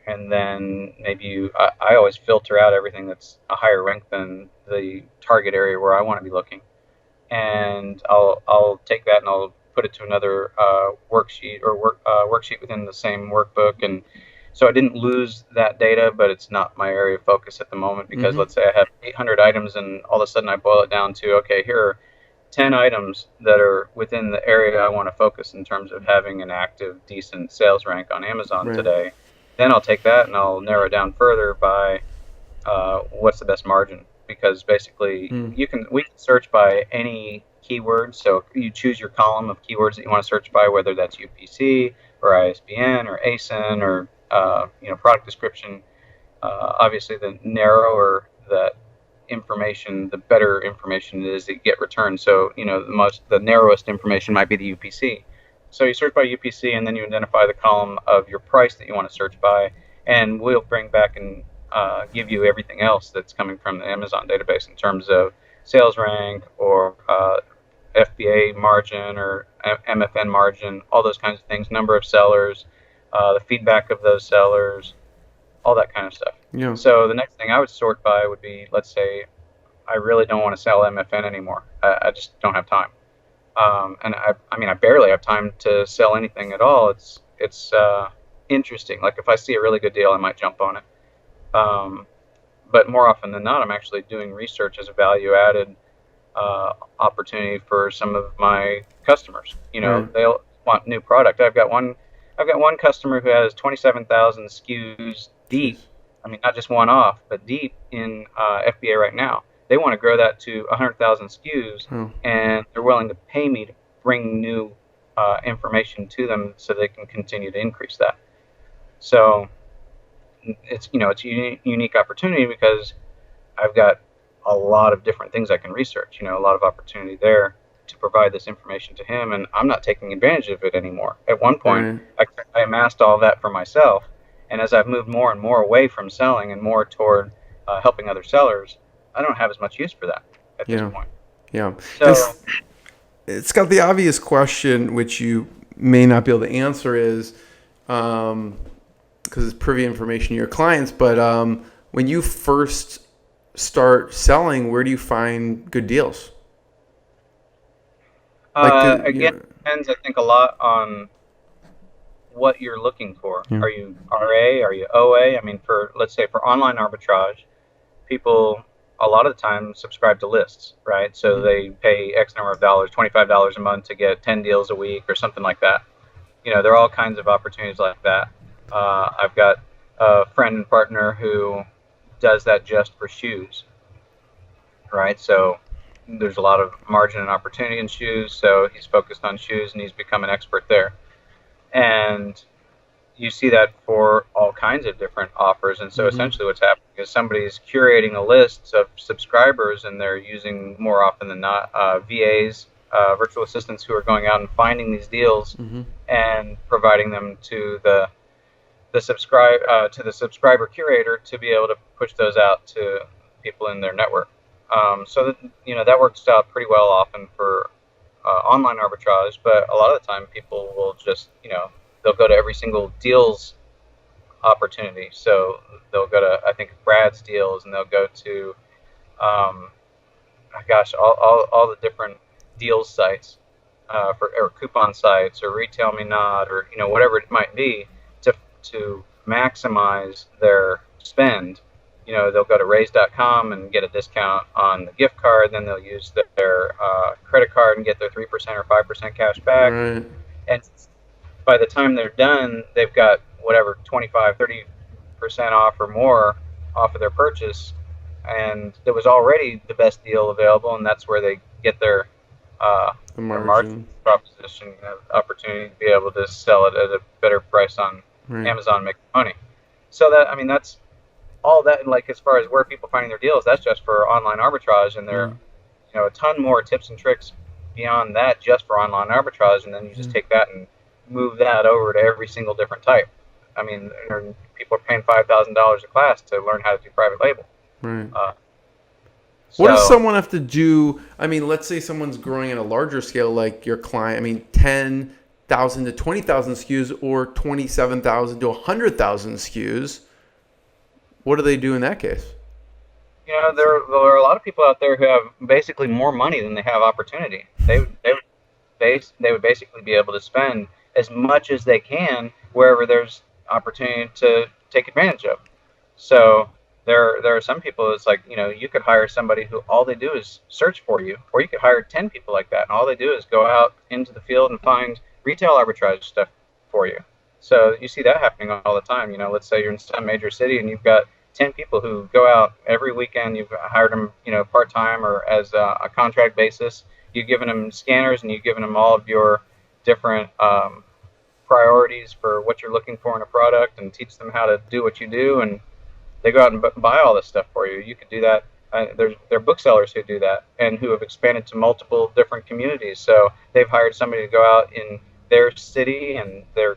and then maybe I always filter out everything that's a higher rank than the target area where I want to be looking, and I'll take that and I'll put it to another worksheet within the same workbook, and so I didn't lose that data, but it's not my area of focus at the moment, because let's say I have 800 items and all of a sudden I boil it down to, okay, here are 10 items that are within the area I want to focus in terms of having an active, decent sales rank on Amazon today. Then I'll take that and I'll narrow it down further by what's the best margin, because basically we can search by any keyword. So you choose your column of keywords that you want to search by, whether that's UPC or ISBN or ASIN or product description. Obviously, the narrower that information, the better information it is that you get returned. So the narrowest information might be the UPC. So you search by UPC, and then you identify the column of your price that you want to search by, and we'll bring back and give you everything else that's coming from the Amazon database in terms of sales rank or FBA margin or MFN margin, all those kinds of things, number of sellers, the feedback of those sellers, all that kind of stuff. Yeah. So the next thing I would sort by would be, let's say, I really don't want to sell MFN anymore. I just don't have time. And I barely have time to sell anything at all. It's interesting. Like if I see a really good deal, I might jump on it. But more often than not, I'm actually doing research as a value-added opportunity for some of my customers. They'll want new product. I've got one customer who has 27,000 SKUs deep. I mean, not just one off, but deep in FBA right now. They want to grow that to 100,000 SKUs, and they're willing to pay me to bring new information to them so they can continue to increase that. So it's a unique opportunity because I've got a lot of different things I can research. A lot of opportunity there to provide this information to him, and I'm not taking advantage of it anymore. At one point, I amassed all that for myself, and as I've moved more and more away from selling and more toward helping other sellers, I don't have as much use for that at this point. Yeah. So it's got the obvious question, which you may not be able to answer, is because it's privy information to your clients. But when you first start selling, where do you find good deals? Again, it depends, I think, a lot on what you're looking for. Are you RA? Are you OA? I mean, let's say for online arbitrage, people a lot of the time subscribe to lists, right? So they pay X number of dollars, $25 a month to get 10 deals a week or something like that. There are all kinds of opportunities like that. I've got a friend and partner who does that just for shoes, right? So there's a lot of margin and opportunity in shoes, so he's focused on shoes and he's become an expert there. And you see that for all kinds of different offers. And so essentially what's happening is somebody's curating a list of subscribers, and they're using, more often than not, VAs, virtual assistants, who are going out and finding these deals and providing them to the subscriber curator to be able to push those out to people in their network. So that works out pretty well often for online arbitrage, but a lot of the time people will just they'll go to every single deals opportunity. So they'll go to, I think, Brad's Deals, and they'll go to all the different deals sites or coupon sites or Retail Me Not, or whatever it might be, to maximize their spend. They'll go to raise.com and get a discount on the gift card, then they'll use their credit card and get their 3% or 5% cash back. Right. And by the time they're done, they've got whatever, 25, 30% off or more off of their purchase, and it was already the best deal available, and that's where they get their margin proposition opportunity to be able to sell it at a better price on Amazon, make money. So that's all that. Like, as far as where people finding their deals, that's just for online arbitrage, and there are a ton more tips and tricks beyond that just for online arbitrage, and then you just take that and move that over to every single different type. I mean, people are paying $5,000 a class to learn how to do private label. Right. What does someone have to do? I mean, let's say someone's growing at a larger scale, like your client. I mean, 10,000 to 20,000 SKUs, or 27,000 to 100,000 SKUs. What do they do in that case? There are a lot of people out there who have basically more money than they have opportunity. They would basically be able to spend as much as they can wherever there's opportunity to take advantage of. So there are some people, it's like, you could hire somebody who all they do is search for you, or you could hire 10 people like that, and all they do is go out into the field and find retail arbitrage stuff for you. So you see that happening all the time. Let's say you're in some major city and you've got 10 people who go out every weekend. You've hired them, part-time or as a contract basis. You've given them scanners, and you've given them all of your different priorities for what you're looking for in a product, and teach them how to do what you do, and they go out and buy all this stuff for you. You could do that. There are booksellers who do that and who have expanded to multiple different communities. So they've hired somebody to go out in their city, and they're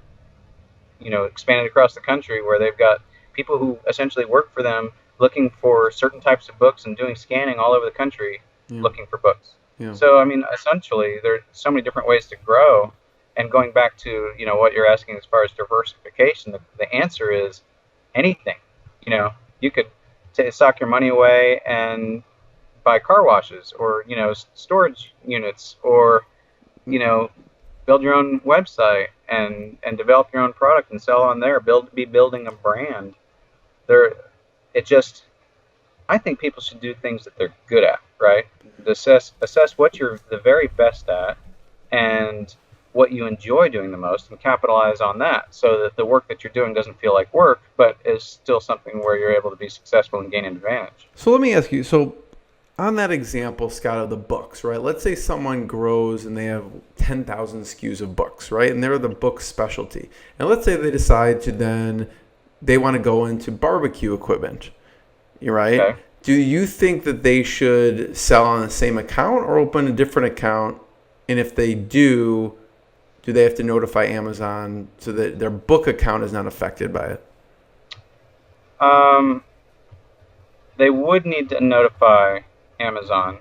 expanded across the country, where they've got people who essentially work for them looking for certain types of books and doing scanning all over the country, looking for books. Yeah. So, I mean, essentially, there are so many different ways to grow. And going back to, what you're asking as far as diversification, the answer is anything. You could sock your money away and buy car washes, or, storage units, or, build your own website and develop your own product and sell on there. Be building a brand. I think people should do things that they're good at, right? Assess what you're the very best at and what you enjoy doing the most, and capitalize on that, so that the work that you're doing doesn't feel like work, but is still something where you're able to be successful and gain an advantage. So let me ask you, so on that example, Scott, of the books, right? Let's say someone grows and they have 10,000 SKUs of books, right? And they're the book specialty. And let's say they decide they want to go into barbecue equipment, right? Okay. Do you think that they should sell on the same account or open a different account? And if they do they have to notify Amazon so that their book account is not affected by it? They would need to notify Amazon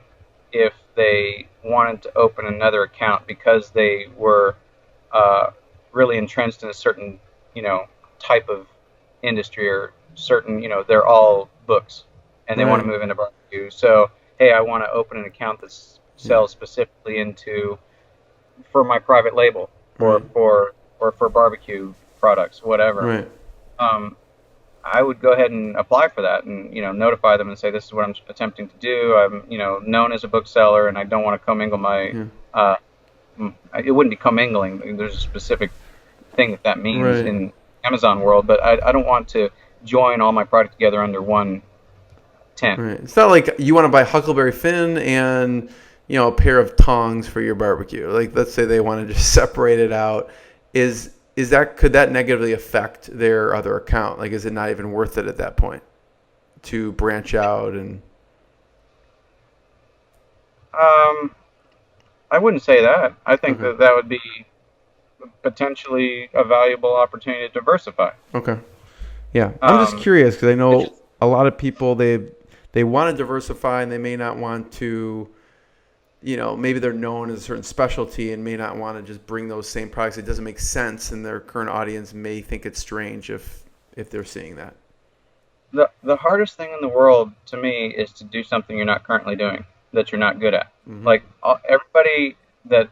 if they wanted to open another account, because they were really entrenched in a certain, type of industry, or certain, they're all books, and they want to move into barbecue. So, hey, I want to open an account that sells specifically for my private label, or for barbecue products, whatever. Right. I would go ahead and apply for that, and notify them and say, this is what I'm attempting to do. I'm known as a bookseller, and I don't want to commingle my. It wouldn't be commingling. There's a specific thing that means in Amazon world, but I don't want to join all my product together under one tent. Right. It's not like you want to buy Huckleberry Finn and a pair of tongs for your barbecue. Like, let's say they want to just separate it out. Could that negatively affect their other account? Like, is it not even worth it at that point to branch out? And I wouldn't say that. I think that would be potentially a valuable opportunity to diversify. Okay. Yeah, I'm just curious, because I know a lot of people, they want to diversify, and they may not want to. Maybe they're known as a certain specialty and may not want to just bring those same products. It doesn't make sense, and their current audience may think it's strange if they're seeing that. The hardest thing in the world to me is to do something you're not currently doing, that you're not good at. Mm-hmm. Like, everybody that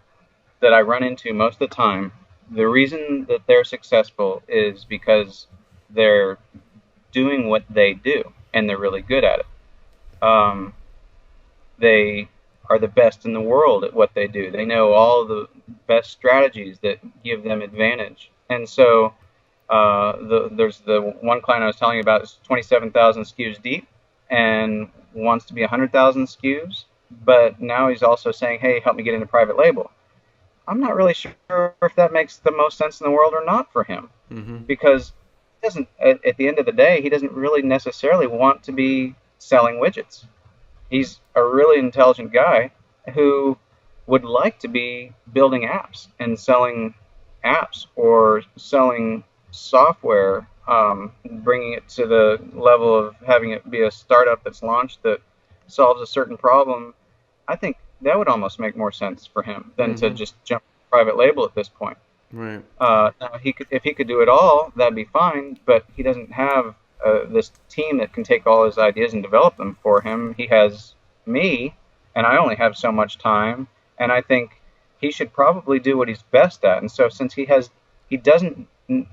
I run into most of the time, the reason that they're successful is because they're doing what they do, and they're really good at it. They are the best in the world at what they do. They know all the best strategies that give them advantage. And so there's the one client I was telling you about is 27,000 SKUs deep and wants to be 100,000 SKUs, but now he's also saying, hey, help me get into private label. I'm not really sure if that makes the most sense in the world or not for him, because he doesn't, at the end of the day, he doesn't really necessarily want to be selling widgets. He's a really intelligent guy who would like to be building apps and selling apps, or selling software, bringing it to the level of having it be a startup that's launched that solves a certain problem. I think that would almost make more sense for him than to just jump private label at this point. Right. Now if he could do it all, that'd be fine, but he doesn't have this team that can take all his ideas and develop them for him. He has me, and I only have so much time, and I think he should probably do what he's best at. And so since he doesn't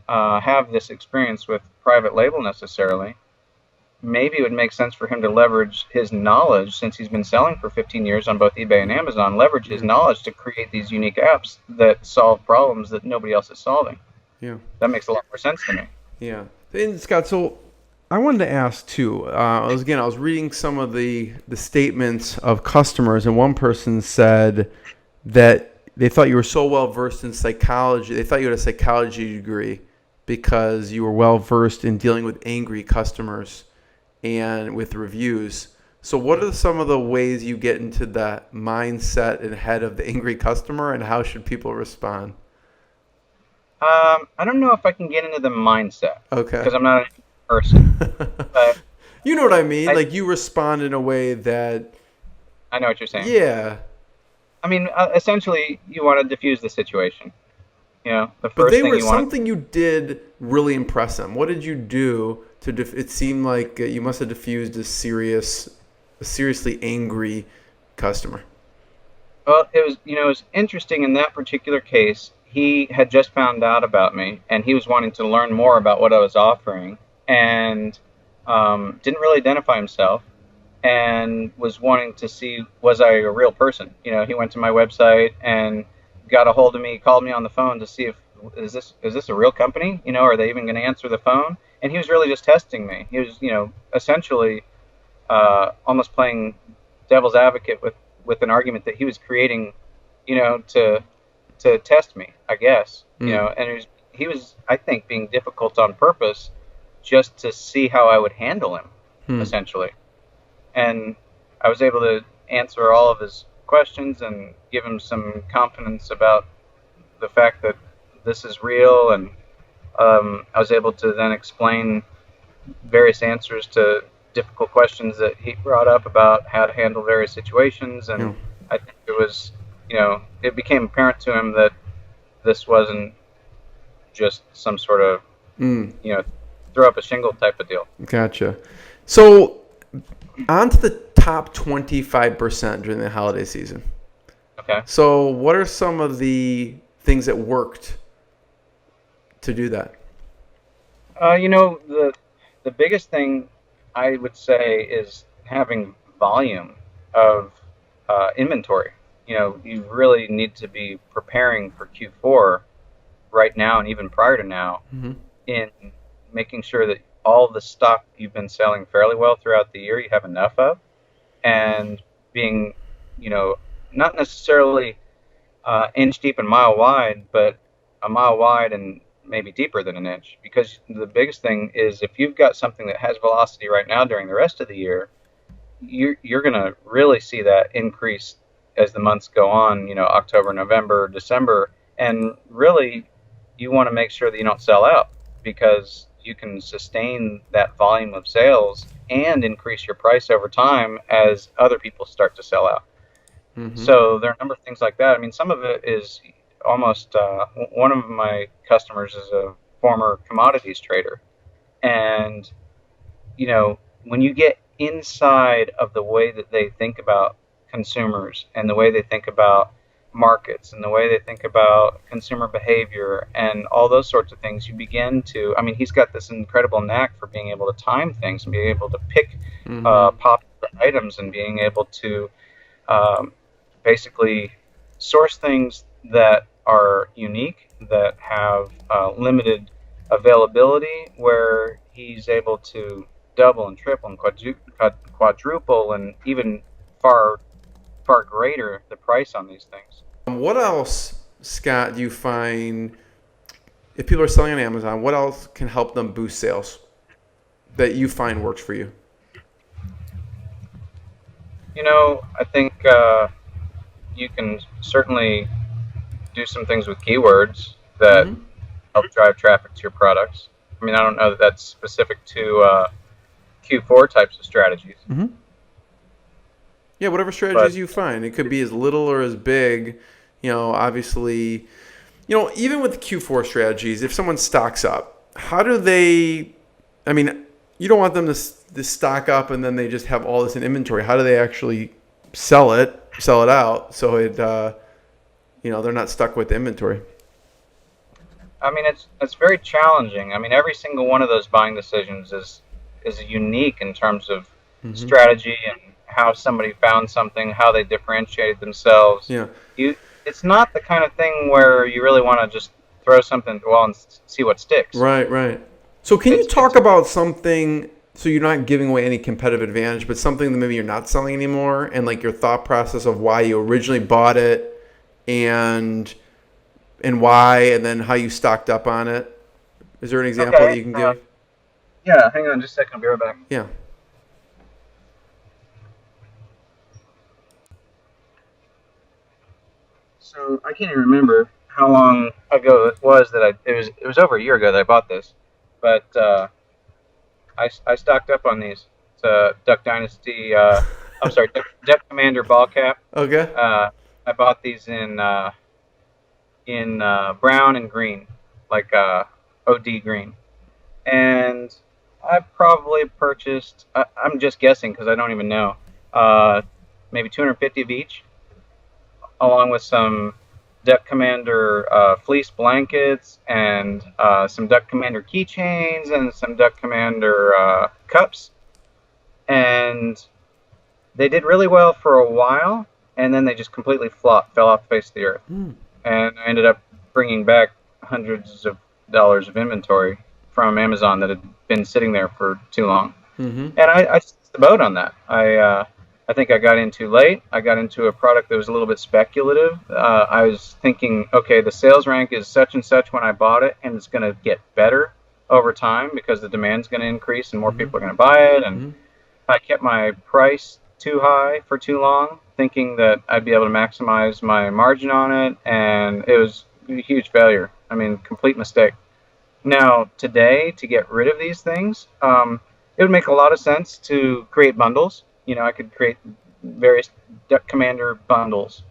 have this experience with private label necessarily, maybe it would make sense for him to leverage his knowledge, since he's been selling for 15 years on both eBay and Amazon, leverage his knowledge to create these unique apps that solve problems that nobody else is solving. Yeah. That makes a lot more sense to me. Yeah. And Scott, so I wanted to ask too. I was reading some of the statements of customers, and one person said that they thought you were so well versed in psychology. They thought you had a psychology degree because you were well versed in dealing with angry customers and with reviews. So, what are some of the ways you get into that mindset and head of the angry customer, and how should people respond? I don't know if I can get into the mindset Okay. because I'm not a person, but You know what I mean? I, Like you respond in a way that, I know what you're saying. yeah. I mean, essentially, you want to diffuse the situation. The But first they thing were you want to. something you did really impress them. What did you do to? It seemed like you must have diffused a seriously angry customer. Well, it was interesting in that particular case. He had just found out about me, and he was wanting to learn more about what I was offering, and didn't really identify himself, and was wanting to see was I a real person. He went to my website and got a hold of me, called me on the phone to see if is this a real company? Are they even going to answer the phone? And he was really just testing me. He was, essentially almost playing devil's advocate with an argument that he was creating, to test me, I guess. Mm. And he was, I think, being difficult on purpose just to see how I would handle him, Hmm. essentially. And I was able to answer all of his questions and give him some confidence about the fact that this is real. And I was able to then explain various answers to difficult questions that he brought up about how to handle various situations. And Yeah. I think it became apparent to him that this wasn't just some sort of, Mm. throw up a shingle type of deal. Gotcha. So on to the top 25% during the holiday season. Okay. So what are some of the things that worked to do that? The biggest thing I would say is having volume of inventory. You really need to be preparing for Q4 right now and even prior to now Mm-hmm. in making sure that all the stock you've been selling fairly well throughout the year you have enough of, and being, you know, not necessarily inch deep and mile wide, but a mile wide and maybe deeper than an inch. Because the biggest thing is if you've got something that has velocity right now during the rest of the year, you're going to really see that increase as the months go on, October, November, December. And really, you want to make sure that you don't sell out because you can sustain that volume of sales and increase your price over time as other people start to sell out. Mm-hmm. So there are a number of things like that. I mean, some of it is almost one of my customers is a former commodities trader. And, when you get inside of the way that they think about consumers and the way they think about markets and the way they think about consumer behavior and all those sorts of things, you begin to, I mean, he's got this incredible knack for being able to time things and being able to pick Mm-hmm. popular items and being able to um, basically source things that are unique, that have limited availability, where he's able to double and triple and quadruple and even far far greater the price on these things. What else, Scott, do you find if people are selling on Amazon, what else can help them boost sales that you find works for you? I think you can certainly do some things with keywords that Mm-hmm. help drive traffic to your products. I mean, I don't know that that's specific to Q4 types of strategies, Mm-hmm. Yeah, whatever but strategies you find. It could be as little or as big. Obviously, even with Q4 strategies, if someone stocks up, how do they, I mean, you don't want them to stock up and then they just have all this in inventory. How do they actually sell it out so they're not stuck with inventory? I mean it's very challenging. I mean, every single one of those buying decisions is unique in terms of Mm-hmm. strategy and how somebody found something, how they differentiated themselves. Yeah. You, it's not the kind of thing where you really want to just throw something at the wall and see what sticks. Right, right. So can you It's talk about something So you're not giving away any competitive advantage, but something that maybe you're not selling anymore, and like your thought process of why you originally bought it, and why, and then how you stocked up on it. Is there an example that Okay. you can give? Yeah. Hang on just a second. I'll be right back. Yeah. So I can't even remember how long ago it was that it was over a year ago that I bought this, but I stocked up on these. It's a Duck Dynasty. I'm sorry, Duck Commander ball cap. Okay. I bought these in brown and green, like OD green, and I probably purchased. I'm just guessing because I don't even know. Uh, Maybe 250 of each, along with some Duck Commander fleece blankets and some Duck Commander keychains and some Duck Commander cups. And they did really well for a while, and then they just completely flopped, fell off the face of the earth. Mm. And I ended up bringing back hundreds of dollars of inventory from Amazon that had been sitting there for too long. Mm-hmm. And I missed the boat on that. I think I got in too late. I got into a product that was a little bit speculative. I was thinking, okay, the sales rank is such and such when I bought it, and it's going to get better over time because the demand's going to increase and more people are going to buy it. And I kept my price too high for too long, thinking that I'd be able to maximize my margin on it, and it was a huge failure. I mean, complete mistake. Now, today, to get rid of these things, it would make a lot of sense to create bundles. You know, I could create various Duck Commander bundles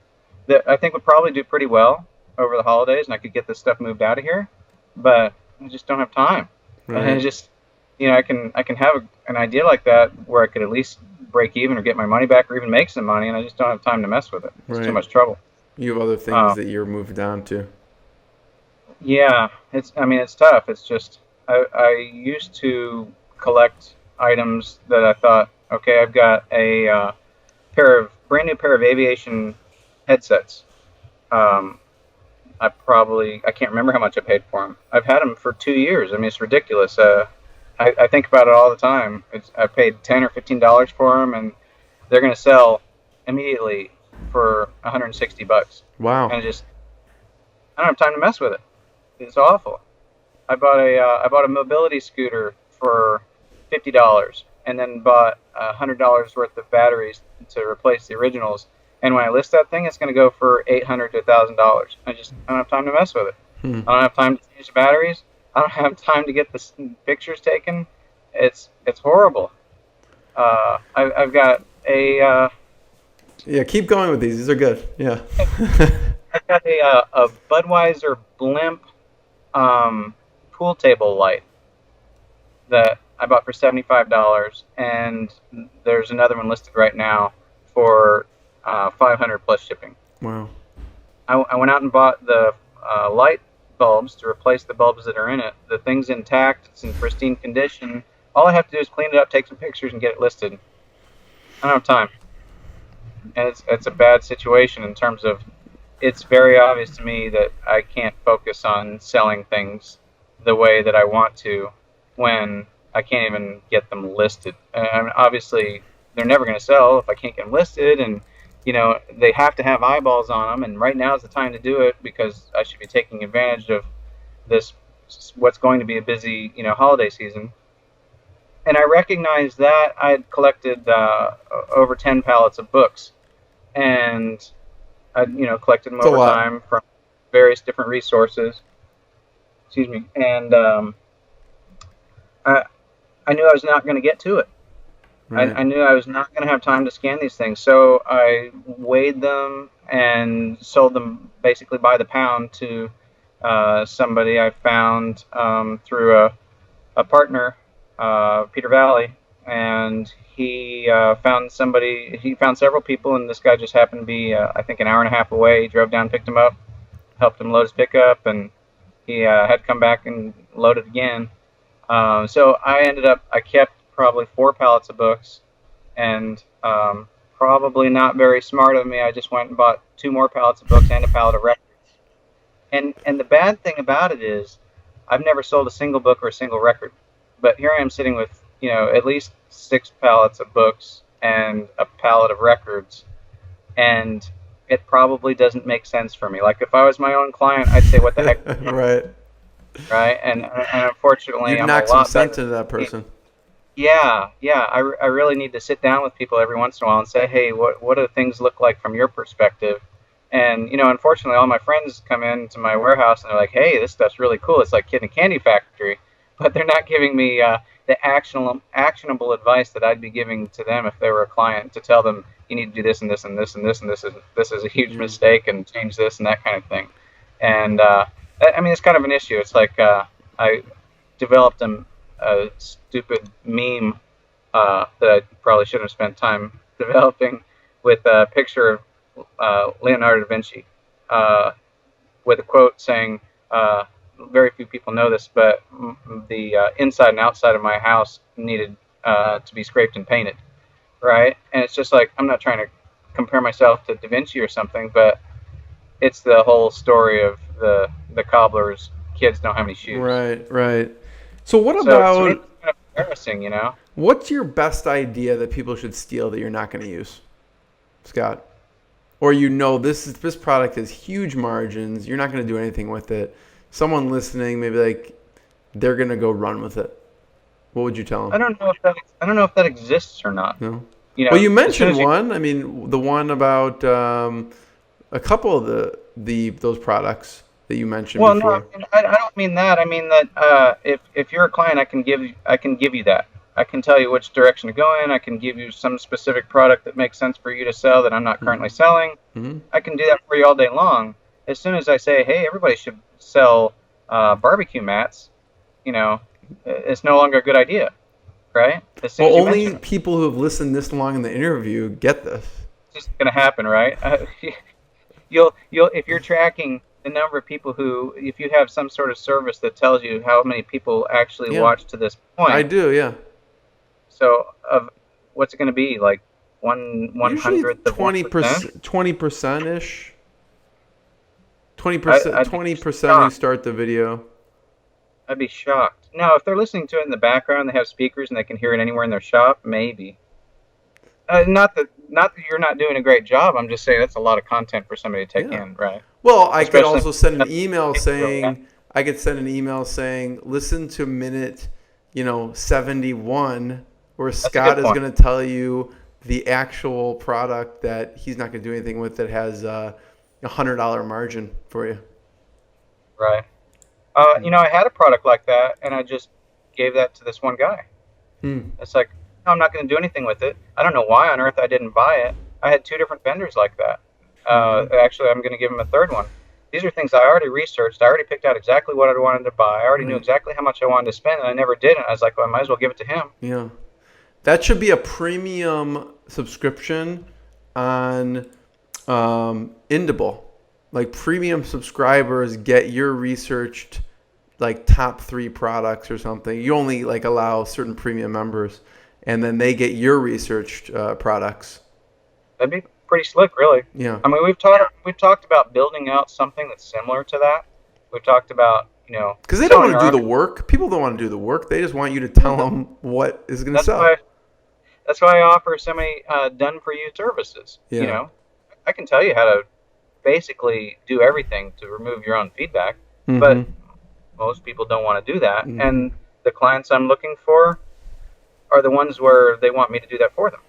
that I think would probably do pretty well over the holidays, and I could get this stuff moved out of here. But I just don't have time. Right. And I can have an idea like that where I could at least break even or get my money back or even make some money, and I just don't have time to mess with it. It's too much trouble. You have other things that you're moved down to. Yeah, it's tough. It's just I used to collect items that I thought, okay, I've got a brand new pair of aviation headsets. I can't remember how much I paid for them. I've had them for 2 years. I mean, it's ridiculous. I think about it all the time. I paid $10 or $15 for them, and they're going to sell immediately for $160. Wow. And I don't have time to mess with it. It's awful. I bought a mobility scooter for $50, and then bought $100 worth of batteries to replace the originals. And when I list that thing, it's going to go for $800 to $1,000. I don't have time to mess with it. I don't have time to change the batteries. I don't have time to get the pictures taken. It's horrible. I've got a yeah. Keep going with these. These are good. Yeah. I've got a Budweiser blimp pool table light that I bought for $75, and there's another one listed right now for $500 plus shipping. Wow. I went out and bought the light bulbs to replace the bulbs that are in it. The thing's intact. It's in pristine condition. All I have to do is clean it up, take some pictures, and get it listed. I don't have time. And it's a bad situation in terms of it's very obvious to me that I can't focus on selling things the way that I want to when I can't even get them listed. And obviously, they're never going to sell if I can't get them listed, and they have to have eyeballs on them, and right now is the time to do it because I should be taking advantage of this, what's going to be a busy, holiday season. And I recognized that I had collected over 10 pallets of books, and I, collected them over time from various different resources. Excuse me. And I knew I was not going to get to it. Right. I knew I was not going to have time to scan these things, so I weighed them and sold them basically by the pound to somebody I found through a partner, Peter Valley, and he found several people, and this guy just happened to be, I think, an hour and a half away. He drove down, picked him up, helped him load his pickup, and he had come back and load it again. So I kept probably 4 pallets of books, and probably not very smart of me, I just went and bought 2 more pallets of books and a pallet of records. And the bad thing about it is I've never sold a single book or a single record, but here I am sitting with at least 6 pallets of books and a pallet of records, and it probably doesn't make sense for me. Like if I was my own client, I'd say, "What the heck?" Right. Right? And unfortunately, You'd I'm a knock some lot better. sense into that person. Yeah, yeah. I really need to sit down with people every once in a while and say, "Hey, what do things look like from your perspective?" And unfortunately, all my friends come into my warehouse and they're like, "Hey, this stuff's really cool. It's like Kid in a Candy Factory," but they're not giving me the actionable advice that I'd be giving to them if they were a client, to tell them you need to do this and this and this and this and this is a huge mistake, and change this and that kind of thing. And I mean, it's kind of an issue. It's like I developed a stupid meme that I probably shouldn't have spent time developing, with a picture of Leonardo da Vinci, with a quote saying, very few people know this, but the inside and outside of my house needed to be scraped and painted, right? And it's just like, I'm not trying to compare myself to Da Vinci or something, but it's the whole story of the cobbler's kids don't have any shoes. Right, right. So what So to me, about, it's kind of embarrassing. what's your best idea that people should steal that you're not going to use, Scott? Or this product has huge margins, you're not going to do anything with it. Someone listening, maybe like they're going to go run with it. What would you tell them? I don't know if that exists or not. No. You Well, know, you as soon mentioned as you one. I mean, the one about a couple of those products that you mentioned Well, no, before. I don't mean that. I mean that if you're a client, I can give you that. I can tell you which direction to go in. I can give you some specific product that makes sense for you to sell that I'm not currently selling. Mm-hmm. I can do that for you all day long. As soon as I say, hey, everybody should sell barbecue mats, it's no longer a good idea, right? As soon Well, as you only mention it, people who have listened this long in the interview get this. it's just going to happen, right? You'll if you're tracking the number of people who, if you have some sort of service that tells you how many people actually Yeah, watch to this I point. do. Yeah, So of what's it going to be, like one usually hundredth of 1%? 20% ish. 20%, I'd be 20% who shocked. start the video. I'd be shocked. Now, if they're listening to it in the background, they have speakers and they can hear it anywhere in their shop, maybe. Not that you're not doing a great job. I'm just saying that's a lot of content for somebody to take Yeah. in, right? Well, I could Especially. also send an email saying, listen to minute, 71, where That's a good Scott is point. going to tell you the actual product that he's not going to do anything with that has a $100 margin for you. Right. I had a product like that, and I just gave that to this one guy. Hmm. It's like, no, I'm not going to do anything with it. I don't know why on earth I didn't buy it. I had 2 different vendors like that. Hmm. Actually, I'm going to give him a third one. These are things I already researched. I already picked out exactly what I wanted to buy. I already knew Right. exactly how much I wanted to spend, and I never did. And I was like, well, I might as well give it to him. Yeah. That should be a premium subscription on Indible. Like premium subscribers get your researched like top 3 products or something. You only like allow certain premium members, and then they get your researched products. That'd be pretty slick, really. Yeah. I mean, we've talked about building out something that's similar to that. We've talked about, Because they don't selling want to do our the work. People don't want to do the work. They just want you to tell them what is going to That's sell. why that's why I offer so many done for you services. Yeah. I can tell you how to basically do everything to remove your own feedback, but Mm-hmm. most people don't want to do that. Mm-hmm. And the clients I'm looking for are the ones where they want me to do that for them,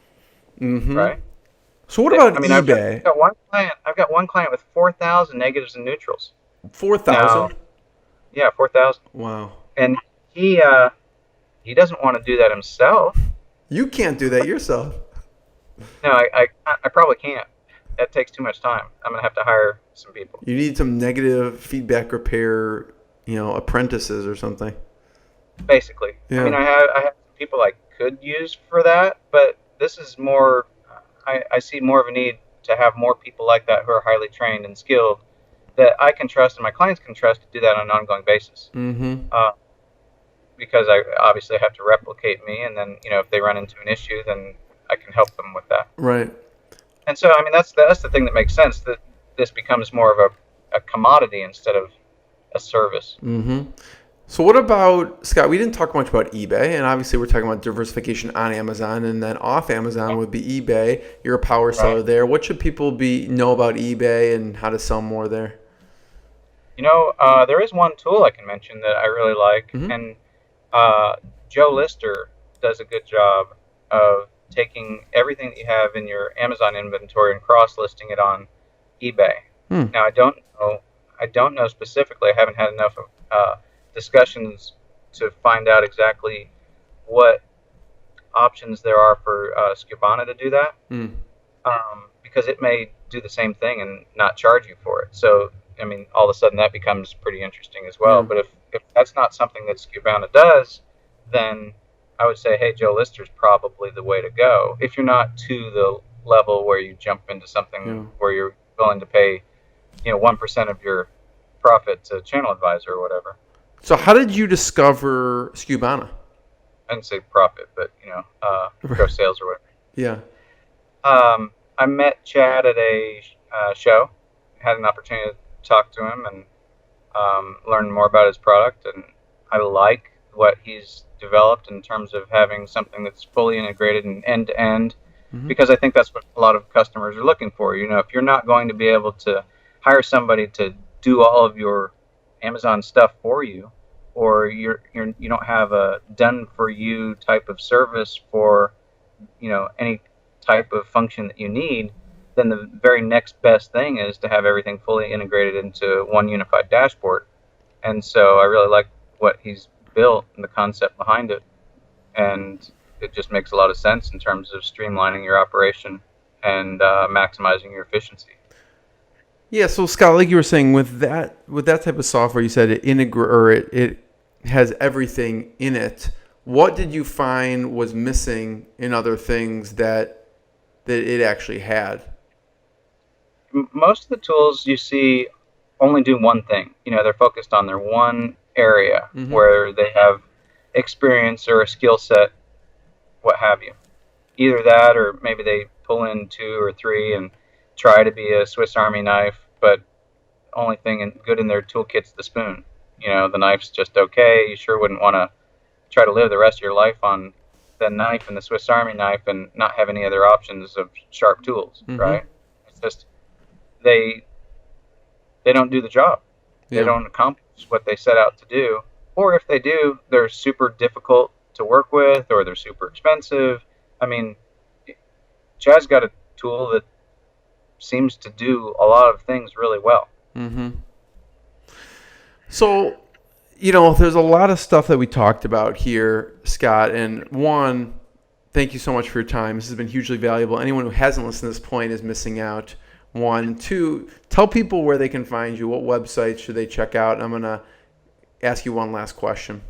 Mm-hmm. right? So what about I mean, I've eBay? got one client. I've got one client with 4,000 negatives and neutrals. Now, 4,000? yeah, 4,000, Wow. and he doesn't want to do that himself. You can't do that yourself. No, I probably can't. That takes too much time. I'm gonna have to hire some people. You need some negative feedback repair, apprentices or something. Basically, I mean, Yeah. I have people I could use for that, but this is more. I see more of a need to have more people like that who are highly trained and skilled, that I can trust and my clients can trust to do that on an ongoing basis. Mm-hmm. Because I obviously have to replicate me, and then if they run into an issue, then I can help them with that. Right. And so, I mean, that's the thing that makes sense, that this becomes more of a commodity instead of a service. Mm-hmm. So what about, Scott, we didn't talk much about eBay, and obviously we're talking about diversification on Amazon, and then off Amazon would be eBay. You're a power seller Right. there. What should people know about eBay and how to sell more there? There is one tool I can mention that I really like, Mm-hmm. and uh, Joe Lister does a good job of taking everything that you have in your Amazon inventory and cross-listing it on eBay. Hmm. Now, I don't know specifically. I haven't had enough of discussions to find out exactly what options there are for Skubana to do that, Hmm. because it may do the same thing and not charge you for it. So, I mean, all of a sudden that becomes pretty interesting as well. Yeah. But if that's not something that Skubana does, then I would say, hey, Joe Lister's probably the way to go. If you're not to the level where you jump into Yeah. something where you're willing to pay, 1% of your profit to channel advisor or whatever. So how did you discover Skubana? I didn't say profit, but gross sales or whatever. Yeah. I met Chad at a show, had an opportunity to talk to him and learn more about his product, and I like what he's developed in terms of having something that's fully integrated and end to end, Mm-hmm. because I think that's what a lot of customers are looking for. If you're not going to be able to hire somebody to do all of your Amazon stuff for you, or you don't have a done for you type of service for any type of function that you need, then the very next best thing is to have everything fully integrated into one unified dashboard. And so I really like what he's built and the concept behind it, and it just makes a lot of sense in terms of streamlining your operation and maximizing your efficiency. Yeah, so Scott, like you were saying, with that type of software, you said it has everything in it. What did you find was missing in other things that it actually had? Most of the tools you see only do one thing. They're focused on their one area Mm-hmm. where they have experience or a skill set, what have you. Either that, or maybe they pull in two or three and try to be a Swiss Army knife, but only thing good in their toolkit's the spoon. The knife's just okay. You sure wouldn't want to try to live the rest of your life on the knife and the Swiss Army knife and not have any other options of sharp tools, Mm-hmm. right? It's just they they don't do the job. They Yeah. don't accomplish what they set out to do. Or if they do, they're super difficult to work with, or they're super expensive. I mean, Chad's got a tool that seems to do a lot of things really well. Mm-hmm. So, there's a lot of stuff that we talked about here, Scott. And one, thank you so much for your time. This has been hugely valuable. Anyone who hasn't listened to this point is missing out. One, two, tell people where they can find you. What websites should they check out? And I'm going to ask you one last question.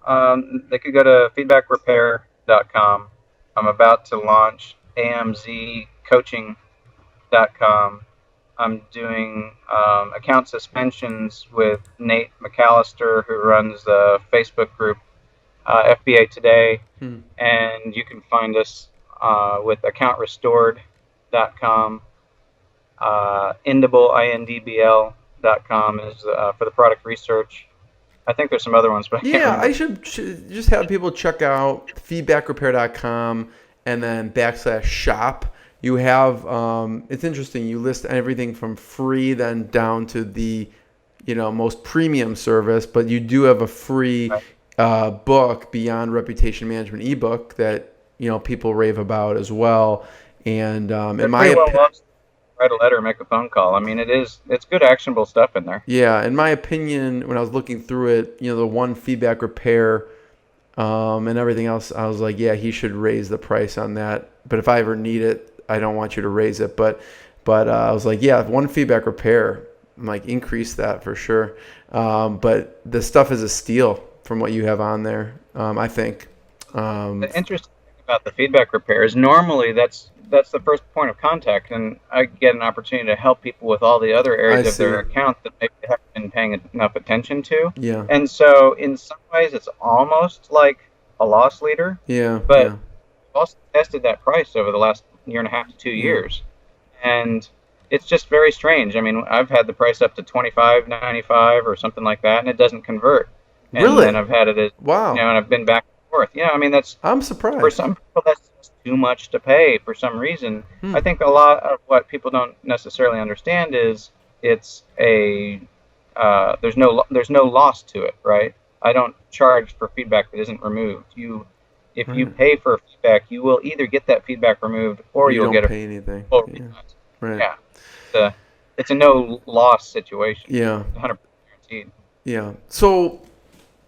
They could go to feedbackrepair.com. I'm about to launch amzcoaching.com. I'm doing account suspensions with Nate McAllister, who runs the Facebook group FBA Today, Hmm. and you can find us with accountrestored.com. Indbl.com is for the product research. I think there's some other ones, but I can't Yeah, I remember. should just have people check out feedbackrepair.com and then /shop. You have, it's interesting, you list everything from free then down to the, most premium service, but you do have a free Right. book, Beyond Reputation Management ebook that, people rave about as well. And in my Everybody opinion, loves to write a letter or make a phone call. I mean, it's good actionable stuff in there. yeah, in my opinion, when I was looking through it, the one feedback repair and everything else, I was like, yeah, he should raise the price on that. But if I ever need it, I don't want you to raise it. But I was like, yeah, one feedback repair, I'm like, increase that for sure. But the stuff is a steal from what you have on there, I think. The interesting thing about the feedback repair is normally that's the first point of contact, and I get an opportunity to help people with all the other I areas of their see. account that maybe they haven't been paying enough attention to. Yeah, And so, in some ways, it's almost like a loss leader, yeah, but yeah, I've also tested that price over the last year and a half to two yeah. years, and it's just very strange. I mean, I've had the price up to $25.95 or something like that, and it doesn't convert. and Really? then I've had it as Wow. and I've been back and forth. Yeah, I mean that's I'm for surprised. some people that's just too much to pay for some reason. Hmm. I think a lot of what people don't necessarily understand is it's a there's no loss to it, right? I don't charge for feedback that isn't removed. If you Right. pay for feedback, you will either get that feedback removed Or or you you'll don't get a pay anything. full Yeah. refund. Right. Yeah, it's a no loss situation. Yeah. 100% guaranteed. Yeah. So,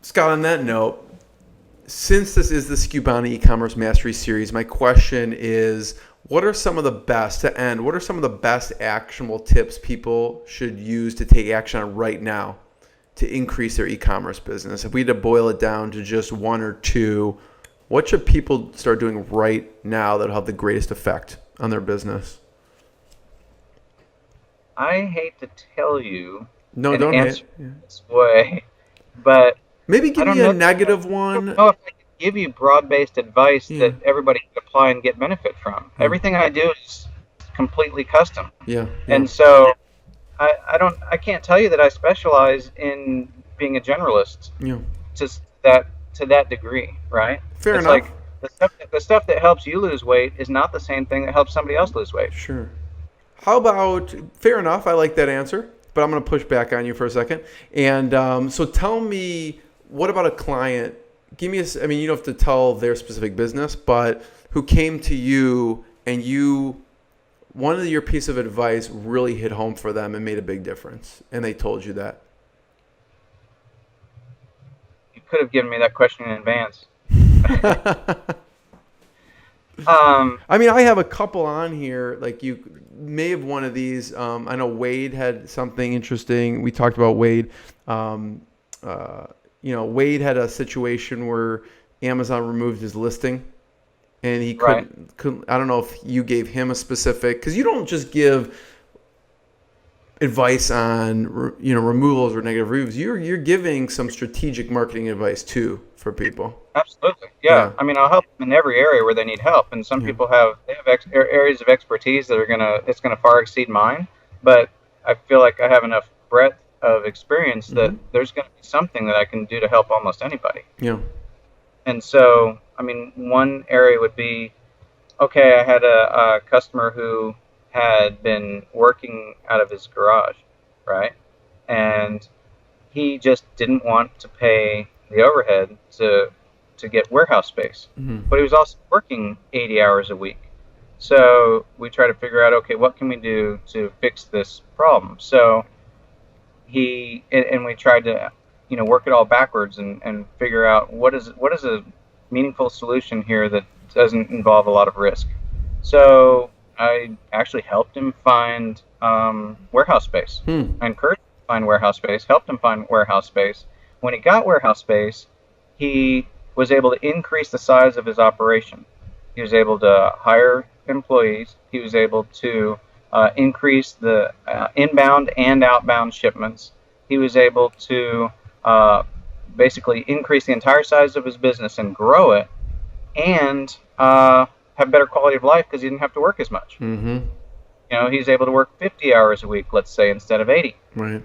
Scott, on that note, since this is the Skubana e-commerce mastery series, my question is, what are some of the best to end? What are some of the best actionable tips people should use to take action on right now to increase their e-commerce business? If we had to boil it down to just one or two, what should people start doing right now that'll have the greatest effect on their business? I hate to tell you No, and don't hate. answer Yeah. this way, but Maybe I give me don't a know. negative I don't one. know if I can give you broad-based advice Yeah. that everybody can apply and get benefit from. Yeah. Everything I do is completely custom, Yeah. Yeah. and so I can't tell you that I specialize in being a generalist Yeah. to that to that degree, right? Fair It's enough. like the stuff that helps you lose weight is not the same thing that helps somebody else lose weight. Sure. How about, fair enough, I like that answer, but I'm going to push back on you for a second. And so tell me, what about a client? Give me I mean, you don't have to tell their specific business, but who came to you and one of your piece of advice really hit home for them and made a big difference, and they told you that. You could have given me that question in advance. I mean, I have a couple on here. Like you may have one of these. I know Wade had something interesting. We talked about Wade. Wade had a situation where Amazon removed his listing, and he Right. couldn't. I don't know if you gave him a specific, because you don't just give advice on removals or negative reviews. You're giving some strategic marketing advice too for people. Absolutely, Yeah. yeah. I mean, I'll help them in every area where they need help, and some Yeah. people have areas of expertise that it's gonna far exceed mine. But I feel like I have enough breadth of experience that Mhm. there's gonna be something that I can do to help almost anybody. Yeah. And so, I mean, one area would be, okay, I had a customer who had been working out of his garage, right? And he just didn't want to pay the overhead to get warehouse space. Mhm. But he was also working 80 hours a week. So we try to figure out, okay, what can we do to fix this problem? So we tried to, work it all backwards and figure out what is a meaningful solution here that doesn't involve a lot of risk. So I actually helped him find warehouse space. Hmm. I encouraged him to find warehouse space, helped him find warehouse space. When he got warehouse space, he was able to increase the size of his operation. He was able to hire employees. He was able to increase the inbound and outbound shipments. He was able to basically increase the entire size of his business and grow it, and have better quality of life because he didn't have to work as much. Mm-hmm. He's able to work 50 hours a week, let's say, instead of 80. Right.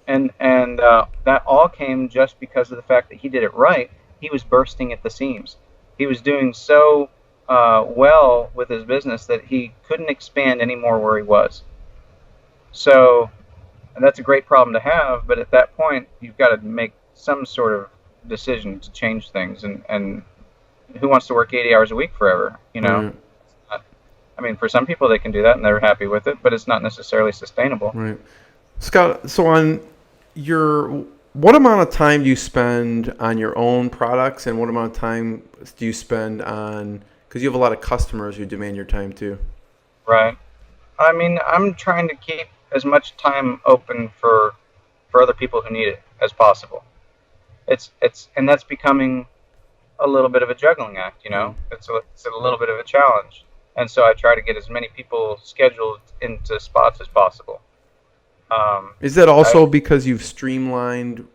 And that all came just because of the fact that he did it right. He was bursting at the seams. He was doing so well with his business that he couldn't expand anymore where he was. So, and that's a great problem to have, but at that point, you've got to make some sort of decision to change things. And who wants to work 80 hours a week forever? Right. I mean, for some people, they can do that and they're happy with it, but it's not necessarily sustainable. Right. Scott, so what amount of time do you spend on your own products, and what amount of time do you spend on, because you have a lot of customers who demand your time too? Right. I mean, I'm trying to keep as much time open for other people who need it as possible. And that's becoming a little bit of a juggling act, It's a little bit of a challenge. And so I try to get as many people scheduled into spots as possible. Is that also because you've streamlined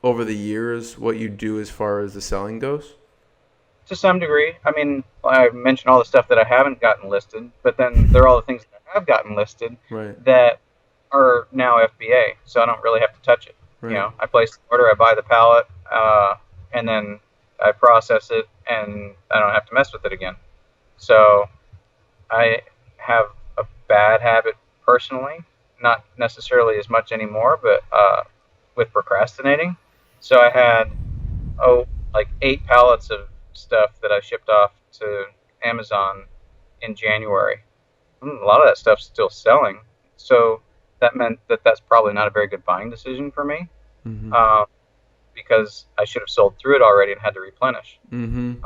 over the years what you do as far as the selling goes? To some degree. I mean, I mentioned all the stuff that I haven't gotten listed, but then there are all the things that I have gotten listed Right. that are now FBA, so I don't really have to touch it. You know, I place the order, I buy the pallet, and then I process it, and I don't have to mess with it again. So I have a bad habit personally, not necessarily as much anymore, but with procrastinating. So I had like 8 pallets of stuff that I shipped off to Amazon in January. A lot of that stuff's still selling, so that meant that that's probably not a very good buying decision for me, Mm-hmm. because I should have sold through it already and had to replenish. Mm-hmm.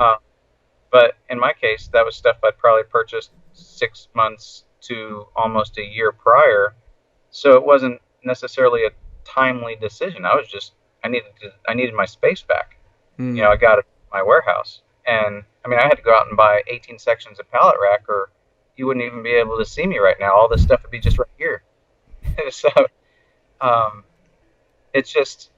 But in my case, that was stuff I'd probably purchased 6 months to almost a year prior, so it wasn't necessarily a timely decision. I needed my space back. Mm-hmm. You know, I got it in my warehouse, and I mean, I had to go out and buy 18 sections of pallet rack, or you wouldn't even be able to see me right now. All this stuff would be just right here. So um, it's just,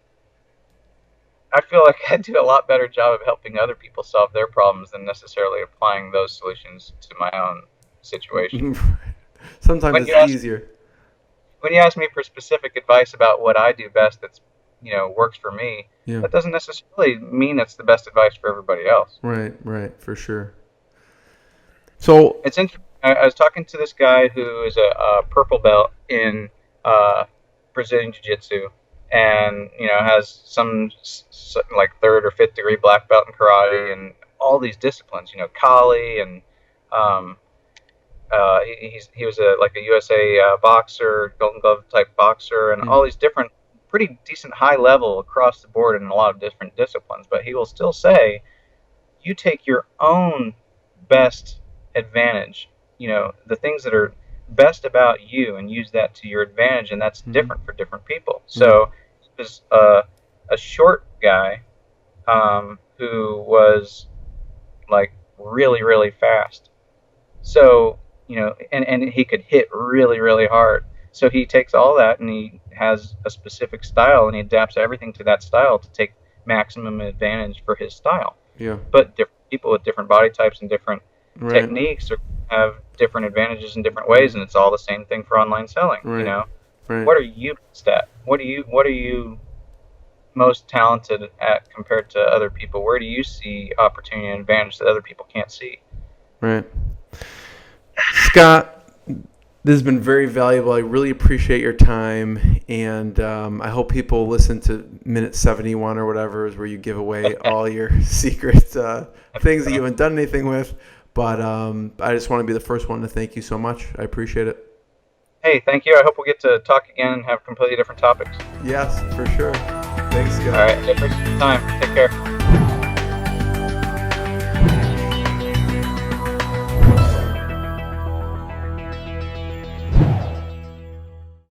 I feel like I do a lot better job of helping other people solve their problems than necessarily applying those solutions to my own situation. Sometimes When it's you ask easier. when you ask me for specific advice about what I do best, that's, you know, works for me, Yeah. that doesn't necessarily mean that's the best advice for everybody else. Right. Right. For sure. So. It's interesting. I was talking to this guy who is a purple belt in Brazilian Jiu-Jitsu, and you know, has some like 3rd or 5th degree black belt in karate and all these disciplines. You know, Kali, and um, he was like a USA boxer, Golden Glove type boxer, and all these different, pretty decent high level across the board in a lot of different disciplines. But he will still say, you take your own best advantage, you know, the things that are best about you, and use that to your advantage, and that's different for different people. So he was a short guy who was like really, really fast. So, you know, and he could hit really, really hard. So he takes all that, and he has a specific style, and he adapts everything to that style to take maximum advantage for his style. Yeah. But different people with different body types and different Right. techniques have different advantages in different ways, and it's all the same thing for online selling. Right. You know, Right. what are you best at? What are you most talented at compared to other people? Where do you see opportunity and advantage that other people can't see? Right. Scott, this has been very valuable. I really appreciate your time, and I hope people listen to minute 71 or whatever is where you give away all your secret things that you haven't done anything with. But I just want to be the first one to thank you so much. I appreciate it. Hey, thank you. I hope we'll get to talk again and have completely different topics. Yes, for sure. Thanks, Scott. All right. Have a good time. Take care.